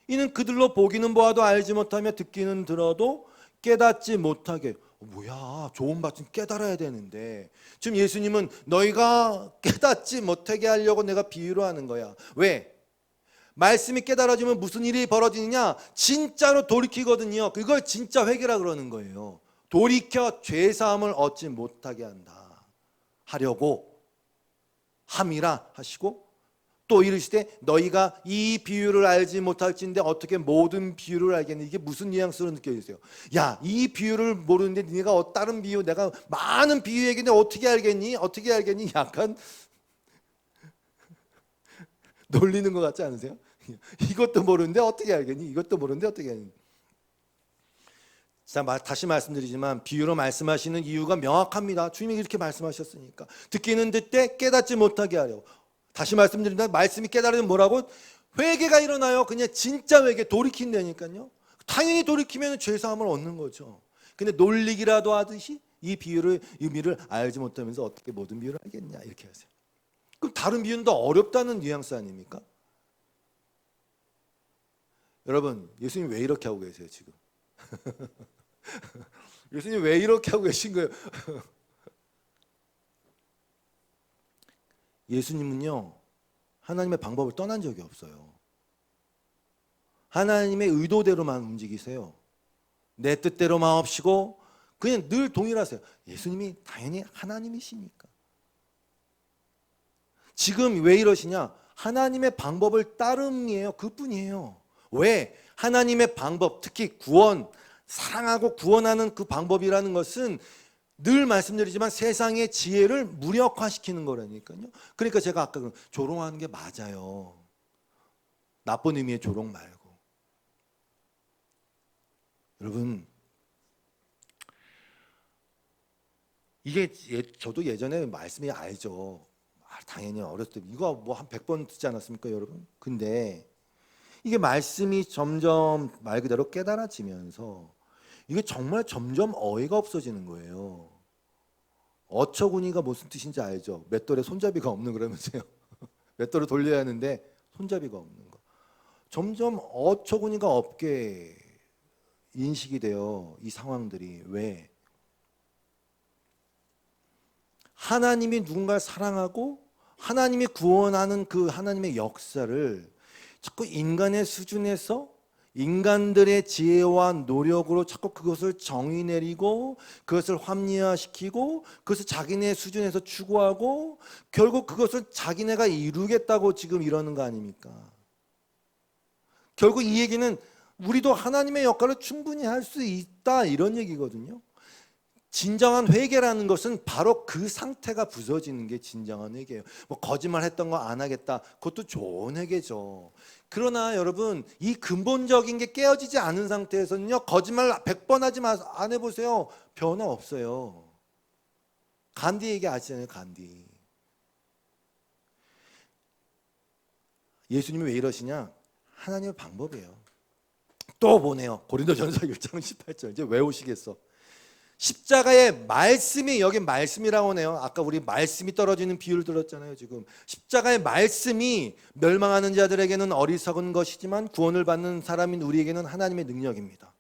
이는 그들로 보기는 보아도 알지 못하며 듣기는 들어도 깨닫지 못하게. 뭐야, 좋은 말씀 깨달아야 되는데 지금 예수님은 너희가 깨닫지 못하게 하려고 내가 비유로 하는 거야. 왜? 말씀이 깨달아지면 무슨 일이 벌어지느냐? 진짜로 돌이키거든요. 그걸 진짜 회개라 그러는 거예요. 돌이켜 죄사함을 얻지 못하게 한다 하려고 함이라 하시고, 또 이르시되 너희가 이 비유를 알지 못할진데 어떻게 모든 비유를 알겠니? 이게 무슨 뉘앙스로 느껴지세요? 야, 이 비유를 모르는데 네가 다른 비유, 내가 많은 비유 얘기인데 어떻게 알겠니? 어떻게 알겠니? 약간 놀리는 것 같지 않으세요? 이것도 모르는데 어떻게 알겠니? 이것도 모르는데 어떻게 알겠니? 자, 다시 말씀드리지만 비유로 말씀하시는 이유가 명확합니다. 주님이 이렇게 말씀하셨으니까. 듣기는 듣되 깨닫지 못하게 하려고. 다시 말씀드립니다. 말씀이 깨달으면 뭐라고? 회개가 일어나요. 그냥 진짜 회개, 돌이킨다니까요. 당연히 돌이키면 죄사함을 얻는 거죠. 근데 놀리기라도 하듯이 이 비유를, 의미를 알지 못하면서 어떻게 모든 비유를 알겠냐 이렇게 하세요. 그럼 다른 비유는 더 어렵다는 뉘앙스 아닙니까? 여러분, 예수님 왜 이렇게 하고 계세요 지금? 예수님 왜 이렇게 하고 계신 거예요? 예수님은요, 하나님의 방법을 떠난 적이 없어요. 하나님의 의도대로만 움직이세요. 내 뜻대로 마옵시고 그냥 늘 동일하세요. 예수님이 당연히 하나님이시니까. 지금 왜 이러시냐? 하나님의 방법을 따름이에요. 그뿐이에요. 왜? 하나님의 방법, 특히 구원, 사랑하고 구원하는 그 방법이라는 것은 늘 말씀드리지만 세상의 지혜를 무력화시키는 거라니까요. 그러니까 제가 아까 조롱하는 게 맞아요. 나쁜 의미의 조롱 말고. 여러분, 이게 저도 예전에 말씀이 알죠. 당연히 어렸을 때 이거 뭐 한 100번 듣지 않았습니까, 여러분? 근데 이게 말씀이 점점 말 그대로 깨달아지면서 이게 정말 점점 어이가 없어지는 거예요. 어처구니가 무슨 뜻인지 알죠? 맷돌에 손잡이가 없는 그러면서요. 맷돌을 돌려야 하는데 손잡이가 없는 거. 점점 어처구니가 없게 인식이 돼요. 이 상황들이. 왜? 하나님이 누군가를 사랑하고 하나님이 구원하는 그 하나님의 역사를 자꾸 인간의 수준에서 인간들의 지혜와 노력으로 자꾸 그것을 정의 내리고 그것을 합리화시키고 그것을 자기네 수준에서 추구하고 결국 그것을 자기네가 이루겠다고 지금 이러는 거 아닙니까? 결국 이 얘기는 우리도 하나님의 역할을 충분히 할 수 있다 이런 얘기거든요. 진정한 회개라는 것은 바로 그 상태가 부서지는 게 진정한 회개예요. 뭐 거짓말 했던 거 안 하겠다. 그것도 좋은 회개죠. 그러나 여러분 이 근본적인 게 깨어지지 않은 상태에서는요. 거짓말 100번 하지 안 해보세요. 변화 없어요. 간디 얘기 아시잖아요. 간디. 예수님이 왜 이러시냐? 하나님의 방법이에요. 또 보네요. 고린도전서 1장 18절 이제 외우시겠어. 십자가의 말씀이 여기 말씀이라고 하네요. 아까 우리 말씀이 떨어지는 비유를 들었잖아요. 지금 십자가의 말씀이 멸망하는 자들에게는 어리석은 것이지만 구원을 받는 사람인 우리에게는 하나님의 능력입니다.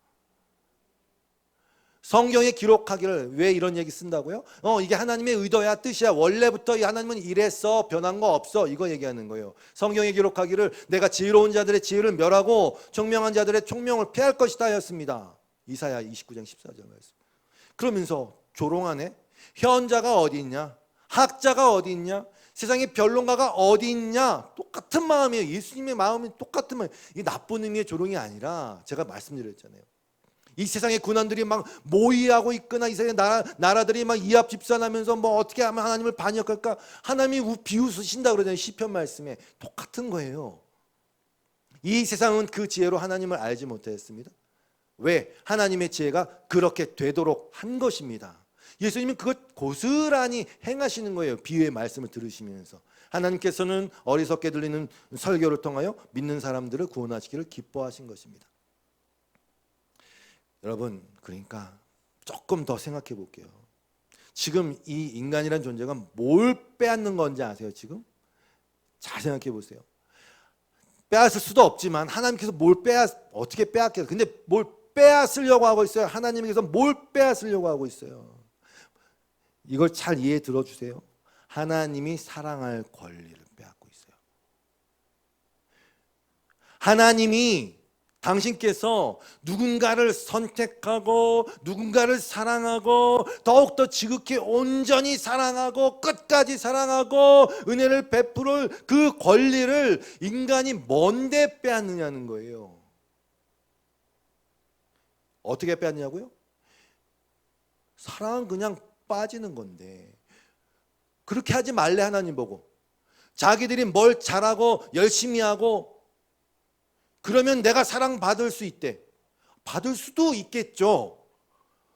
성경에 기록하기를 왜 이런 얘기 쓴다고요? 이게 하나님의 의도야, 뜻이야. 원래부터 이 하나님은 이랬어, 변한 거 없어. 이거 얘기하는 거예요. 성경에 기록하기를 내가 지혜로운 자들의 지혜를 멸하고 총명한 자들의 총명을 패할 것이다 하였습니다. 이사야 29장 14절 말씀. 그러면서 조롱하네. 현자가 어디 있냐? 학자가 어디 있냐? 세상에 변론가가 어디 있냐? 똑같은 마음이에요. 예수님의 마음이 똑같은 마음이에요. 이게 나쁜 의미의 조롱이 아니라 제가 말씀드렸잖아요. 이 세상의 군원들이 막 모의하고 있거나 이 세상의 나라들이 막 이합 집산하면서 뭐 어떻게 하면 하나님을 반역할까? 하나님이 비웃으신다 그러잖아요. 시편 말씀에. 똑같은 거예요. 이 세상은 그 지혜로 하나님을 알지 못했습니다. 왜? 하나님의 지혜가 그렇게 되도록 한 것입니다. 예수님은 그것 고스란히 행하시는 거예요. 비유의 말씀을 들으시면서. 하나님께서는 어리석게 들리는 설교를 통하여 믿는 사람들을 구원하시기를 기뻐하신 것입니다. 여러분, 그러니까 조금 더 생각해 볼게요. 지금 이 인간이란 존재가 뭘 빼앗는 건지 아세요? 지금? 잘 생각해 보세요. 빼앗을 수도 없지만 하나님께서 어떻게 빼앗겠어요? 근데 뭘 빼앗으려고 하고 있어요. 하나님께서 뭘 빼앗으려고 하고 있어요. 이걸 잘 이해 들어주세요. 하나님이 사랑할 권리를 빼앗고 있어요. 하나님이 당신께서 누군가를 선택하고 누군가를 사랑하고 더욱더 지극히 온전히 사랑하고 끝까지 사랑하고 은혜를 베풀을 그 권리를 인간이 뭔데 빼앗느냐는 거예요. 어떻게 빼앗냐고요? 사랑은 그냥 빠지는 건데 그렇게 하지 말래 하나님 보고. 자기들이 뭘 잘하고 열심히 하고 그러면 내가 사랑받을 수 있대. 받을 수도 있겠죠.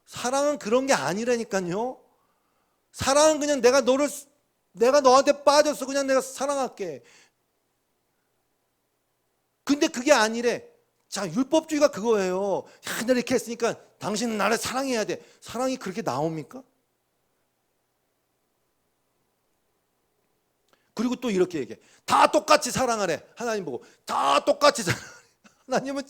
사랑은 그런 게 아니라니까요. 사랑은 그냥 내가 너한테 빠졌어. 그냥 내가 사랑할게. 근데 그게 아니래. 자, 율법주의가 그거예요. 야, 내가 이렇게 했으니까 당신은 나를 사랑해야 돼. 사랑이 그렇게 나옵니까? 그리고 또 이렇게 얘기해. 다 똑같이 사랑하래. 하나님 보고 다 똑같이 사랑하래. 하나님은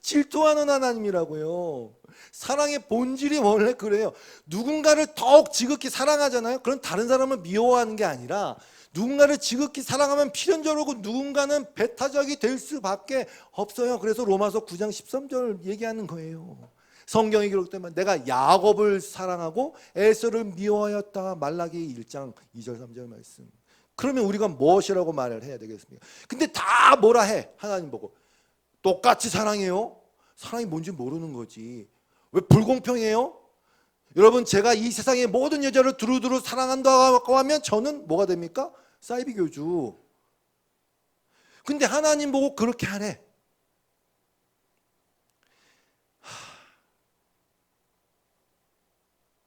질투하는 하나님이라고요. 사랑의 본질이 원래 그래요. 누군가를 더욱 지극히 사랑하잖아요. 그럼 다른 사람을 미워하는 게 아니라 누군가를 지극히 사랑하면 필연적으로 누군가는 배타적이 될 수밖에 없어요. 그래서 로마서 9장 13절 얘기하는 거예요. 성경이 기록되면 내가 야곱을 사랑하고 에서를 미워하였다. 말라기 1장 2절 3절 말씀. 그러면 우리가 무엇이라고 말을 해야 되겠습니까? 근데 다 뭐라 해? 하나님 보고 똑같이 사랑해요? 사랑이 뭔지 모르는 거지. 왜 불공평해요? 여러분, 제가 이 세상의 모든 여자를 두루두루 사랑한다고 하면 저는 뭐가 됩니까? 사이비 교주. 근데 하나님 보고 그렇게 하래.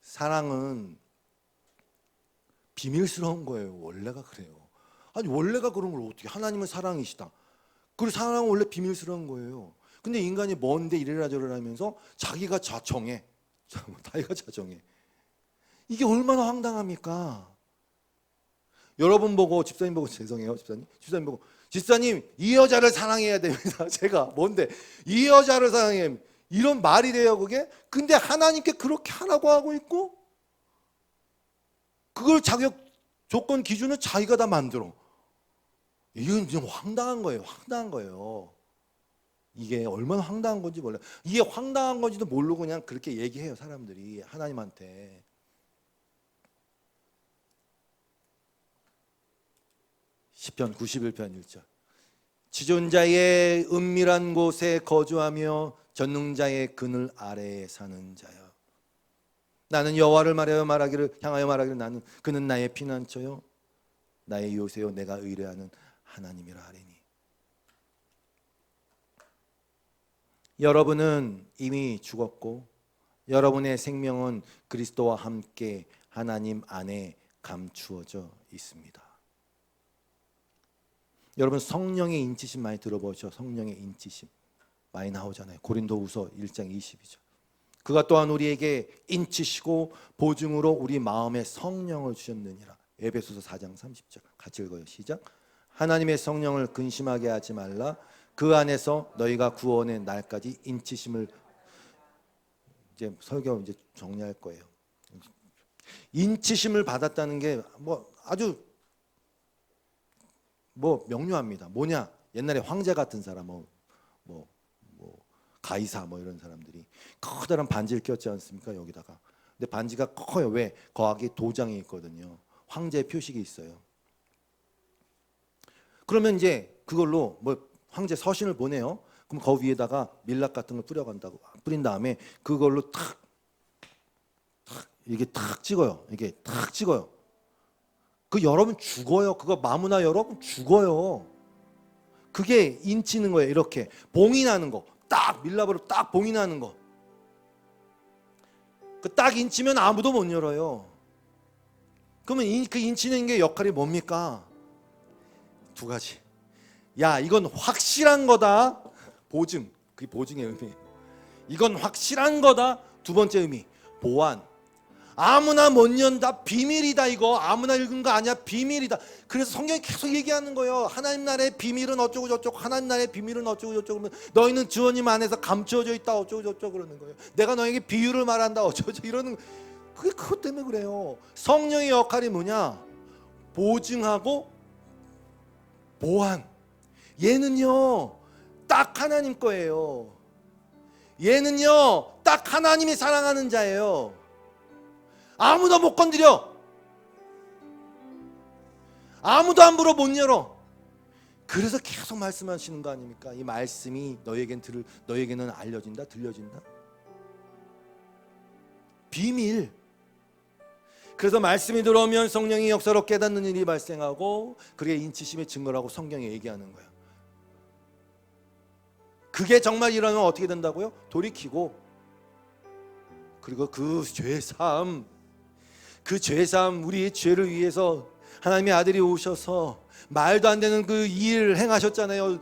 사랑은 비밀스러운 거예요. 원래가 그래요. 아니, 원래가 그런 걸 어떻게, 하나님은 사랑이시다. 그리고 사랑은 원래 비밀스러운 거예요. 근데 인간이 뭔데 이래라 저래라 하면서 자기가 자청해. 자기가 자정해. 이게 얼마나 황당합니까? 여러분 보고, 집사님 보고, 죄송해요 집사님 보고, 집사님 이 여자를 사랑해야 됩니다. 제가 뭔데 이 여자를 사랑해, 이런 말이 돼요 그게? 근데 하나님께 그렇게 하라고 하고 있고 그걸 자격 조건 기준을 자기가 다 만들어. 이건 좀 황당한 거예요. 황당한 거예요. 이게 얼마나 황당한 건지 몰라요. 이게 황당한 건지도 모르고 그냥 그렇게 얘기해요 사람들이 하나님한테. 시편 91편 1절. 지존자의 은밀한 곳에 거주하며 전능자의 그늘 아래에 사는 자여, 나는 여호와를 향하여 말하기를 나는 그는 나의 피난처요 나의 요새요 내가 의뢰하는 하나님이라 하리니. 여러분은 이미 죽었고 여러분의 생명은 그리스도와 함께 하나님 안에 감추어져 있습니다. 여러분, 성령의 인치심 많이 들어보죠? 성령의 인치심 많이 나오잖아요. 고린도후서 1장 22절. 그가 또한 우리에게 인치시고 보증으로 우리 마음에 성령을 주셨느니라. 에베소서 4장 30절. 같이 읽어요. 시작. 하나님의 성령을 근심하게 하지 말라. 그 안에서 너희가 구원의 날까지 인치심을, 이제 설교 이제 정리할 거예요. 인치심을 받았다는 게 아주 명료합니다. 뭐냐? 옛날에 황제 같은 사람, 가이사 이런 사람들이 커다란 반지를 꼈지 않습니까? 여기다가. 근데 반지가 커요. 왜? 거기 도장이 있거든요. 황제의 표식이 있어요. 그러면 이제 그걸로 황제 서신을 보내요. 그럼 그 위에다가 밀랍 같은 걸 뿌린 다음에 그걸로 이게 탁 찍어요. 이게 탁 찍어요. 그 여러분 죽어요. 그거 마무나 여러분 죽어요. 그게 인치는 거예요. 이렇게 봉이 나는 거, 딱 밀랍으로 딱 봉이 나는 거. 그 딱 인치면 아무도 못 열어요. 그러면 그 인치는 게 역할이 뭡니까? 두 가지. 야, 이건 확실한 거다. 보증. 그게 보증의 의미예요. 이건 확실한 거다. 두 번째 의미, 보안. 아무나 못 연다. 비밀이다. 이거 아무나 읽은 거 아니야. 비밀이다. 그래서 성경이 계속 얘기하는 거예요. 하나님 나라의 비밀은 어쩌고 저쩌고, 하나님 나라의 비밀은 어쩌고 저쩌고, 너희는 주어님 안에서 감추어져 있다. 어쩌고 저쩌고 그러는 거예요. 내가 너에게 비유를 말한다. 어쩌고 저쩌고 이러는 거. 그게 그것 때문에 그래요. 성령의 역할이 뭐냐? 보증하고 보안. 얘는요 딱 하나님 거예요. 얘는요 딱 하나님이 사랑하는 자예요. 아무도 못 건드려. 아무도 함부로 못 열어. 그래서 계속 말씀하시는 거 아닙니까? 이 말씀이 너에게는 알려진다, 들려진다. 비밀. 그래서 말씀이 들어오면 성령이 역사로 깨닫는 일이 발생하고 그게 인치심의 증거라고 성경에 얘기하는 거예요. 그게 정말 일어나면 어떻게 된다고요? 돌이키고, 그리고 그 죄사함, 우리의 죄를 위해서 하나님의 아들이 오셔서 말도 안 되는 그 일을 행하셨잖아요.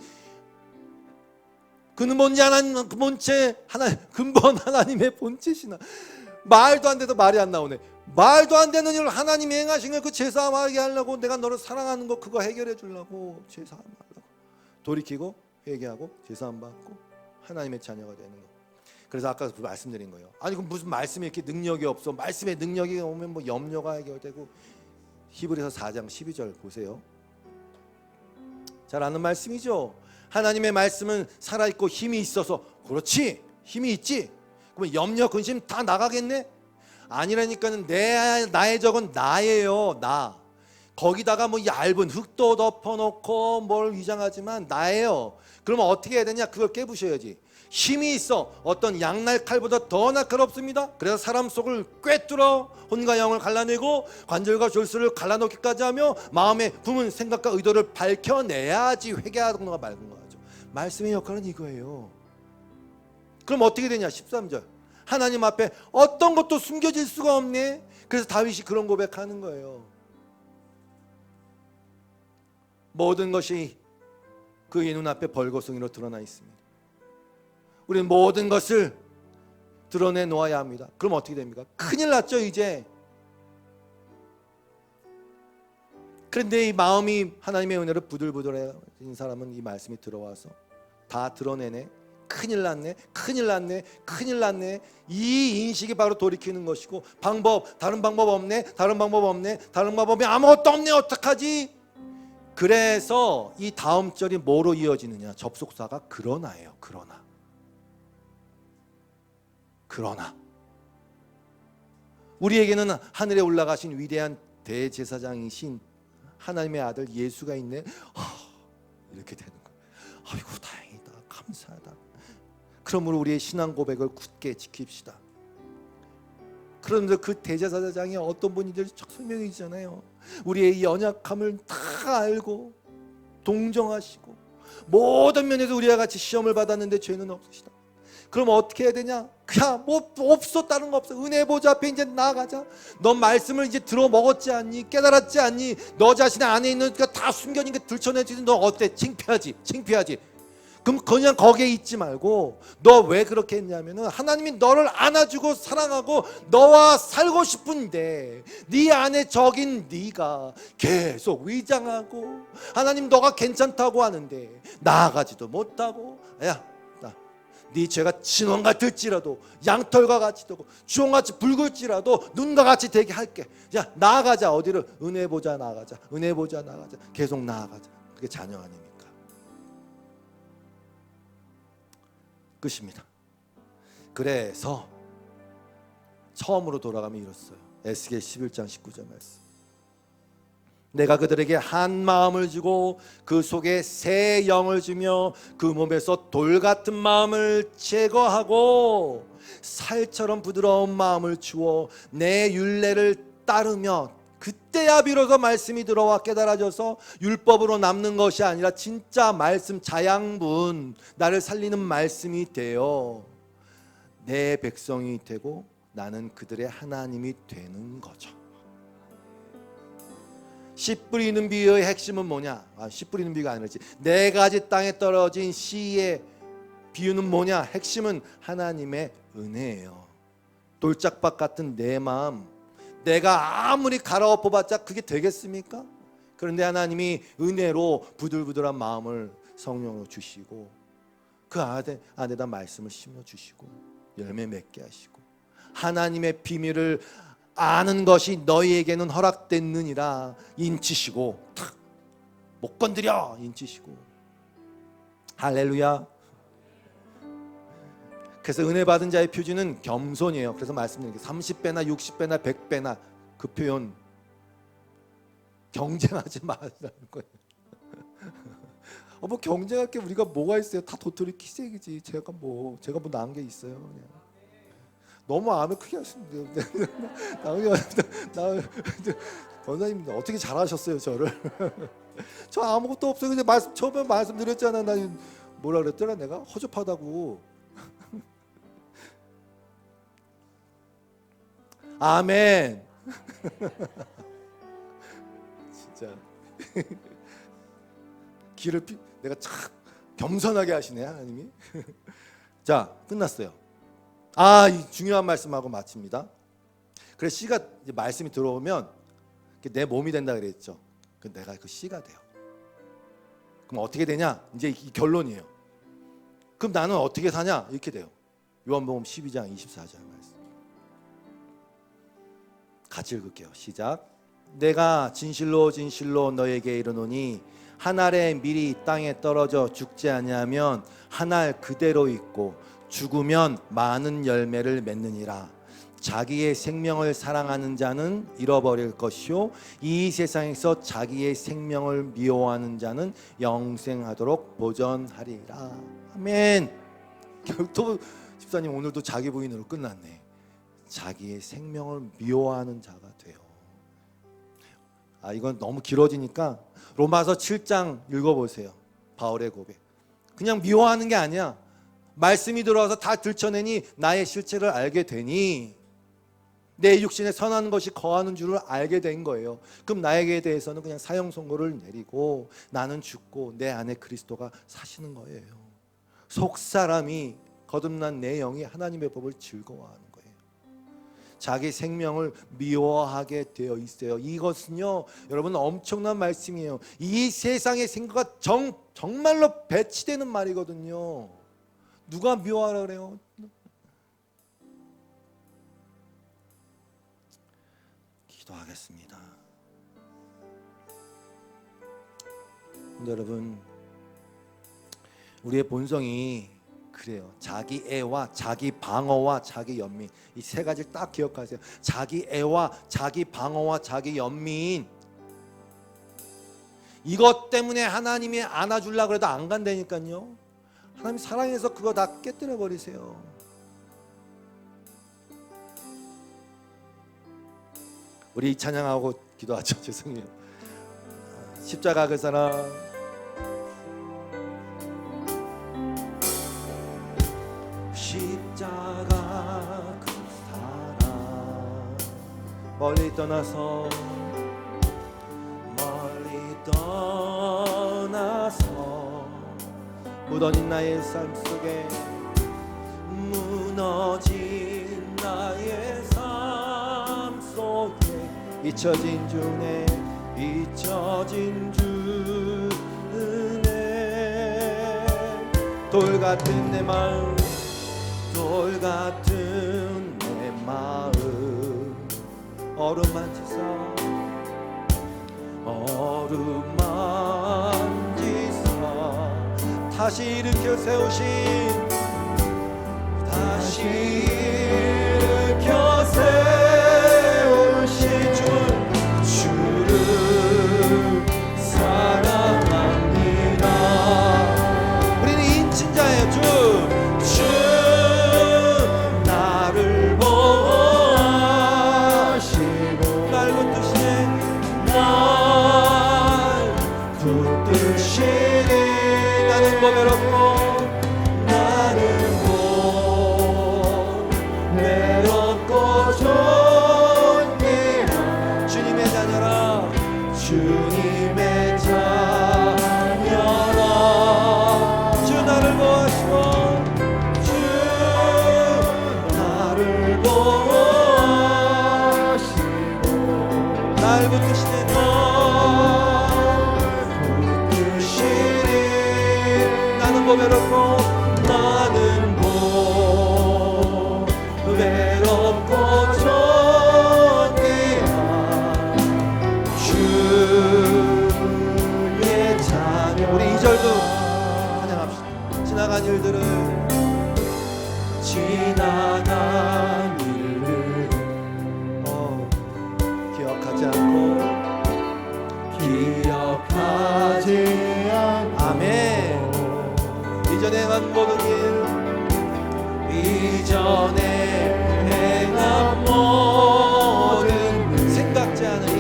그는 뭔지 하나님 본체 근본 하나님의 본체시나. 말도 안 돼도 말이 안 나오네. 말도 안 되는 일을 하나님이 행하신 걸 그 죄사함하게 하려고, 내가 너를 사랑하는 거 그거 해결해 주려고 죄사함 하려고 돌이키고 회개하고 제사 안 받고 하나님의 자녀가 되는 거. 그래서 아까 말씀드린 거예요. 아니 그럼 무슨 말씀에 이렇게 능력이 없어? 말씀에 능력이 오면 뭐 염려가 해결되고. 히브리서 4장 12절 보세요. 잘 아는 말씀이죠. 하나님의 말씀은 살아있고 힘이 있어서. 그렇지, 힘이 있지. 그러면 염려 근심 다 나가겠네? 아니라니까는 나의 적은 나예요. 나. 거기다가 뭐 얇은 흙도 덮어놓고 뭘 위장하지만 나예요. 그러면 어떻게 해야 되냐? 그걸 깨부셔야지. 힘이 있어. 어떤 양날 칼보다 더 날카롭습니다. 그래서 사람 속을 꿰뚫어 혼과 영을 갈라내고 관절과 졸수를 갈라놓기까지 하며 마음의 품은 생각과 의도를 밝혀내야지 회개하거나 말건 거죠. 말씀의 역할은 이거예요. 그럼 어떻게 되냐? 13절. 하나님 앞에 어떤 것도 숨겨질 수가 없네. 그래서 다윗이 그런 고백하는 거예요. 모든 것이 그의 눈앞에 벌거숭이로 드러나 있습니다. 우리는 모든 것을 드러내 놓아야 합니다. 그럼 어떻게 됩니까? 큰일 났죠 이제. 그런데 이 마음이 하나님의 은혜로 부들부들해진 사람은 이 말씀이 들어와서 다 드러내네. 큰일 났네, 큰일 났네, 큰일 났네. 이 인식이 바로 돌이키는 것이고, 다른 방법 없네, 다른 방법 없네, 다른 방법이 아무것도 없네, 어떡하지? 그래서 이 다음 절이 뭐로 이어지느냐? 접속사가 그러나예요. 그러나 우리에게는 하늘에 올라가신 위대한 대제사장이신 하나님의 아들 예수가 있네. 이렇게 되는 거예요. 아이고 다행이다, 감사하다. 그러므로 우리의 신앙 고백을 굳게 지킵시다. 그런데 그 대제사장이 어떤 분인지 설명이잖아요. 우리의 이 연약함을 다 알고 동정하시고 모든 면에서 우리와 같이 시험을 받았는데 죄는 없으시다. 그럼 어떻게 해야 되냐? 그냥 뭐 없어, 다른 거 없어. 은혜 보좌 앞에 이제 나아가자. 너 말씀을 이제 들어 먹었지 않니? 깨달았지 않니? 너 자신의 안에 있는 거 다 숨겨진 게 들춰내지. 너 어때? 창피하지. 그럼 그냥 거기에 있지 말고 너 왜 그렇게 했냐면은 하나님이 너를 안아주고 사랑하고 너와 살고 싶은데 네 안에 적인 네가 계속 위장하고 하나님 너가 괜찮다고 하는데 나아가지도 못하고, 네 죄가 진원 같을지라도 양털과 같이 되고 주홍같이 붉을지라도 눈과 같이 되게 할게. 야 나아가자. 어디를? 은혜 보자 나아가자. 은혜 보자 나아가자. 계속 나아가자. 그게 자녀 아닙니까? 끝입니다. 그래서 처음으로 돌아가면 이렇어요. 에스겔 11장 19절 말씀. 내가 그들에게 한 마음을 주고 그 속에 새 영을 주며 그 몸에서 돌 같은 마음을 제거하고 살처럼 부드러운 마음을 주어 내 율례를 따르며, 그때야 비로소 말씀이 들어와 깨달아져서 율법으로 남는 것이 아니라 진짜 말씀, 자양분, 나를 살리는 말씀이 되어 내 백성이 되고 나는 그들의 하나님이 되는 거죠. 씨 뿌리는 비유의 핵심은 뭐냐? 씨 뿌리는 비유가 아니지. 네 가지 땅에 떨어진 씨의 비유는 뭐냐? 핵심은 하나님의 은혜예요. 돌짝밭 같은 내 마음, 내가 아무리 갈아엎어봤자 그게 되겠습니까? 그런데 하나님이 은혜로 부들부들한 마음을 성령으로 주시고 그 안에다 말씀을 심어주시고 열매 맺게 하시고 하나님의 비밀을 아는 것이 너희에게는 허락됐느니라 인치시고 탁 못 건드려 인치시고. 할렐루야. 그래서 은혜 받은 자의 표준은 겸손이에요. 그래서 말씀드린 게 30배나 60배나 100배나 그 표현 경쟁하지 말라는 거예요. 뭐 경쟁할 게 우리가 뭐가 있어요? 다 도토리 키재기지. 제가 뭐 나은 게 있어요. 그냥. 너무 암을 크게 하시면 돼요. 권사님 어떻게 잘하셨어요 저를? 저 아무것도 없어요. 근데 처음에 말씀드렸잖아. 나 뭐라 그랬더라 내가? 허접하다고. 아멘. 진짜 길을 내가 참 겸손하게 하시네 하나님이. 자 끝났어요. 이 중요한 말씀하고 마칩니다. 그래서 씨가 이제 말씀이 들어오면 내 몸이 된다 그랬죠. 내가 그 씨가 돼요. 그럼 어떻게 되냐? 이제 이 결론이에요. 그럼 나는 어떻게 사냐? 이렇게 돼요. 요한복음 12장 24절 말씀. 같이 읽을게요. 시작. 내가 진실로 진실로 너에게 이르노니 한 알의 밀이 땅에 떨어져 죽지 아니하면 한 알 그대로 있고 죽으면 많은 열매를 맺느니라. 자기의 생명을 사랑하는 자는 잃어버릴 것이요 이 세상에서 자기의 생명을 미워하는 자는 영생하도록 보전하리라. 아멘. 결국 집사님 오늘도 자기 부인으로 끝났네. 자기의 생명을 미워하는 자가 돼요. 이건 너무 길어지니까 로마서 7장 읽어보세요. 바울의 고백. 그냥 미워하는 게 아니야. 말씀이 들어와서 다 들춰내니 나의 실체를 알게 되니 내 육신에 선한 것이 거하는 줄을 알게 된 거예요. 그럼 나에게 대해서는 그냥 사형 선고를 내리고 나는 죽고 내 안에 그리스도가 사시는 거예요. 속사람이 거듭난 내 영이 하나님의 법을 즐거워하는 거예요. 자기 생명을 미워하게 되어 있어요. 이것은요 여러분 엄청난 말씀이에요. 이 세상의 생각과 정말로 배치되는 말이거든요. 누가 미워하라 그래요? 기도하겠습니다. 근데 여러분 우리의 본성이 그래요. 자기 애와 자기 방어와 자기 연민, 이 세 가지를 딱 기억하세요. 자기 애와 자기 방어와 자기 연민, 이것 때문에 하나님이 안아주려고 해도 안 간다니까요. 하나님 사랑해서 그거 다 깨뜨려 버리세요. 우리 찬양하고 기도하죠. 죄송해요. 십자가 그 사랑, 십자가 그 사랑, 멀리 떠나서 묻어진 나의 삶 속에, 무너진 나의 삶 속에 잊혀진 주 은혜, 돌 같은 내 마음, 돌 같은 내 마음, 얼음 만지사 다시 일으켜 세우신, 다시 일으켜 세우신 주를 사랑합니다. 우리는 인친자예요. 주 나를 보호하시고 날 붙드시네, 날 붙드시네. 나는 외롭고 외롭고 존귀한 주님의 자녀라, 주님의 자녀라. 주 나를 보호하시고, 주 나를 보호하시고 날 붙드시네, 외롭고 나는 외롭고 존귀한 주의 자녀. 우리 2절도 찬양합시다. 지나간 일들을 기억하지 않고 아멘. 이전에 행한 모든 일, 이전에 행한 모든 일, 생각지 않은 일,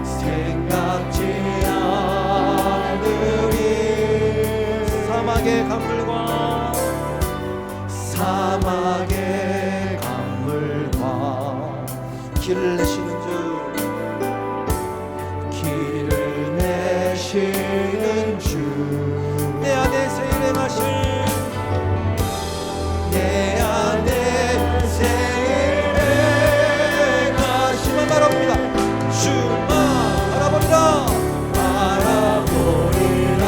생각지 않은 일, 사막의 강물과 길을 내시는 주, 길을 내시는 주, 내 안에서 일행하실, 내 안에서 일행하심을 바랍니다. 주만 바라보리라, 바라보리라.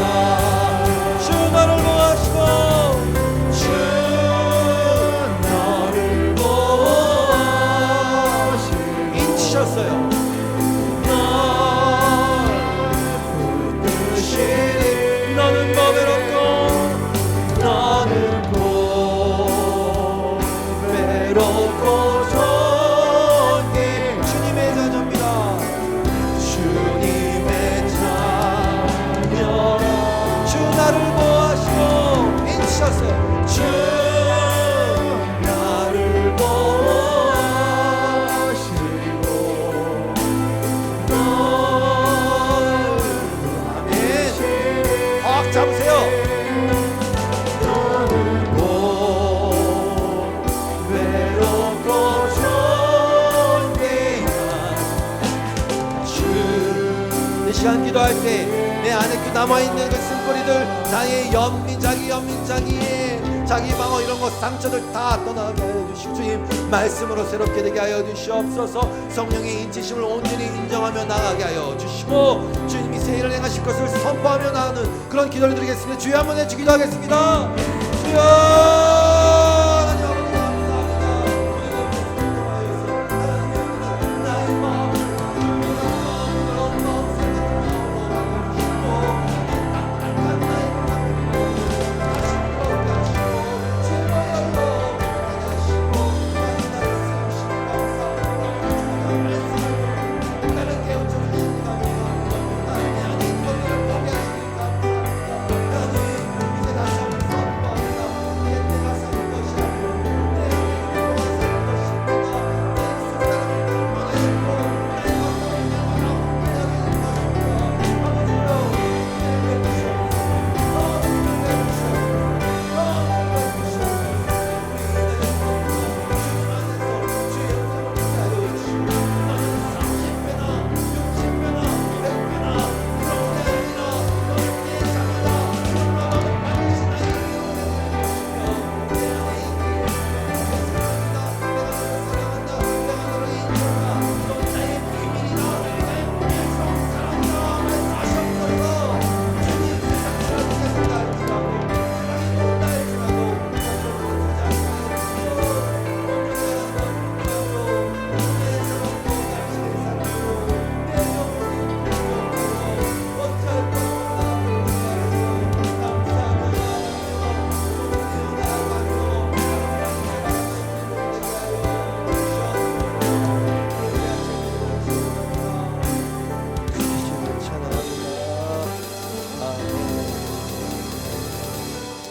시간 기도할 때 내 안에 그 남아있는 그 쓴뿌리들, 나의 자기 방어 이런 것 상처들 다 떠나게 하여 주시고 주님 말씀으로 새롭게 되게 하여 주시옵소서. 성령의 인치심을 온전히 인정하며 나가게 하여 주시고 주님이 새 일을 행하실 것을 선포하며 나가는 그런 기도를 드리겠습니다. 주여 한번 해주 기도하겠습니다. 주여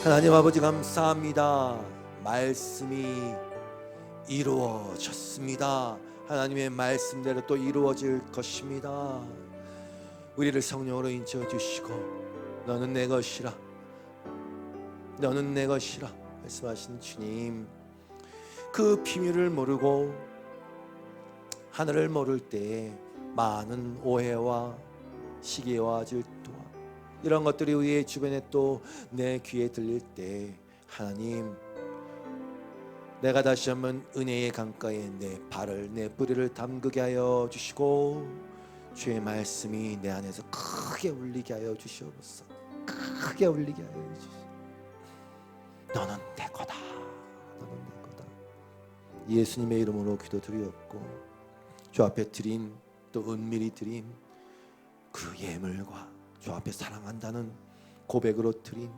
하나님 아버지 감사합니다. 말씀이 이루어졌습니다. 하나님의 말씀대로 또 이루어질 것입니다. 우리를 성령으로 인쳐 주시고 너는 내 것이라 너는 내 것이라 말씀하신 주님, 그 비밀을 모르고 하늘을 모를 때에 많은 오해와 시기와 질투와 이런 것들이 우리의 주변에 또 내 귀에 들릴 때 하나님, 내가 다시 한번 은혜의 강가에 내 발을 내 뿌리를 담그게 하여 주시고 주의 말씀이 내 안에서 크게 울리게 하여 주시옵소서. 크게 울리게 하여 주시옵소서. 너는 내 거다. 너는 내 거다. 예수님의 이름으로 기도드리었고 주 앞에 드린 또 은밀히 드린 그 예물과 주 앞에 사랑한다는 고백으로 드린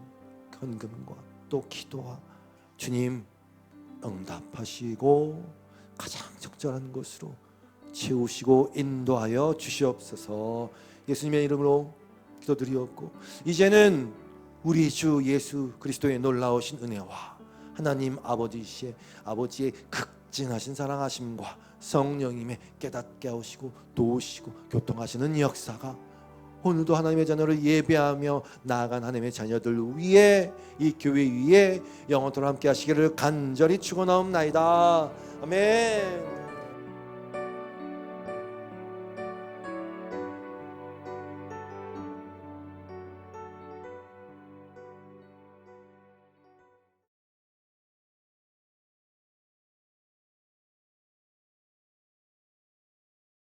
헌금과 또 기도와 주님 응답하시고 가장 적절한 곳으로 채우시고 인도하여 주시옵소서. 예수님의 이름으로 기도드리었고 이제는 우리 주 예수 그리스도의 놀라우신 은혜와 하나님 아버지의 극진하신 사랑하심과 성령님의 깨닫게 하시고 도우시고 교통하시는 역사가 오늘도 하나님의 자녀를 예배하며 나아간 하나님의 자녀들 위에 이 교회 위에 영원토록 함께 하시기를 간절히 축원하옵나이다. 아멘.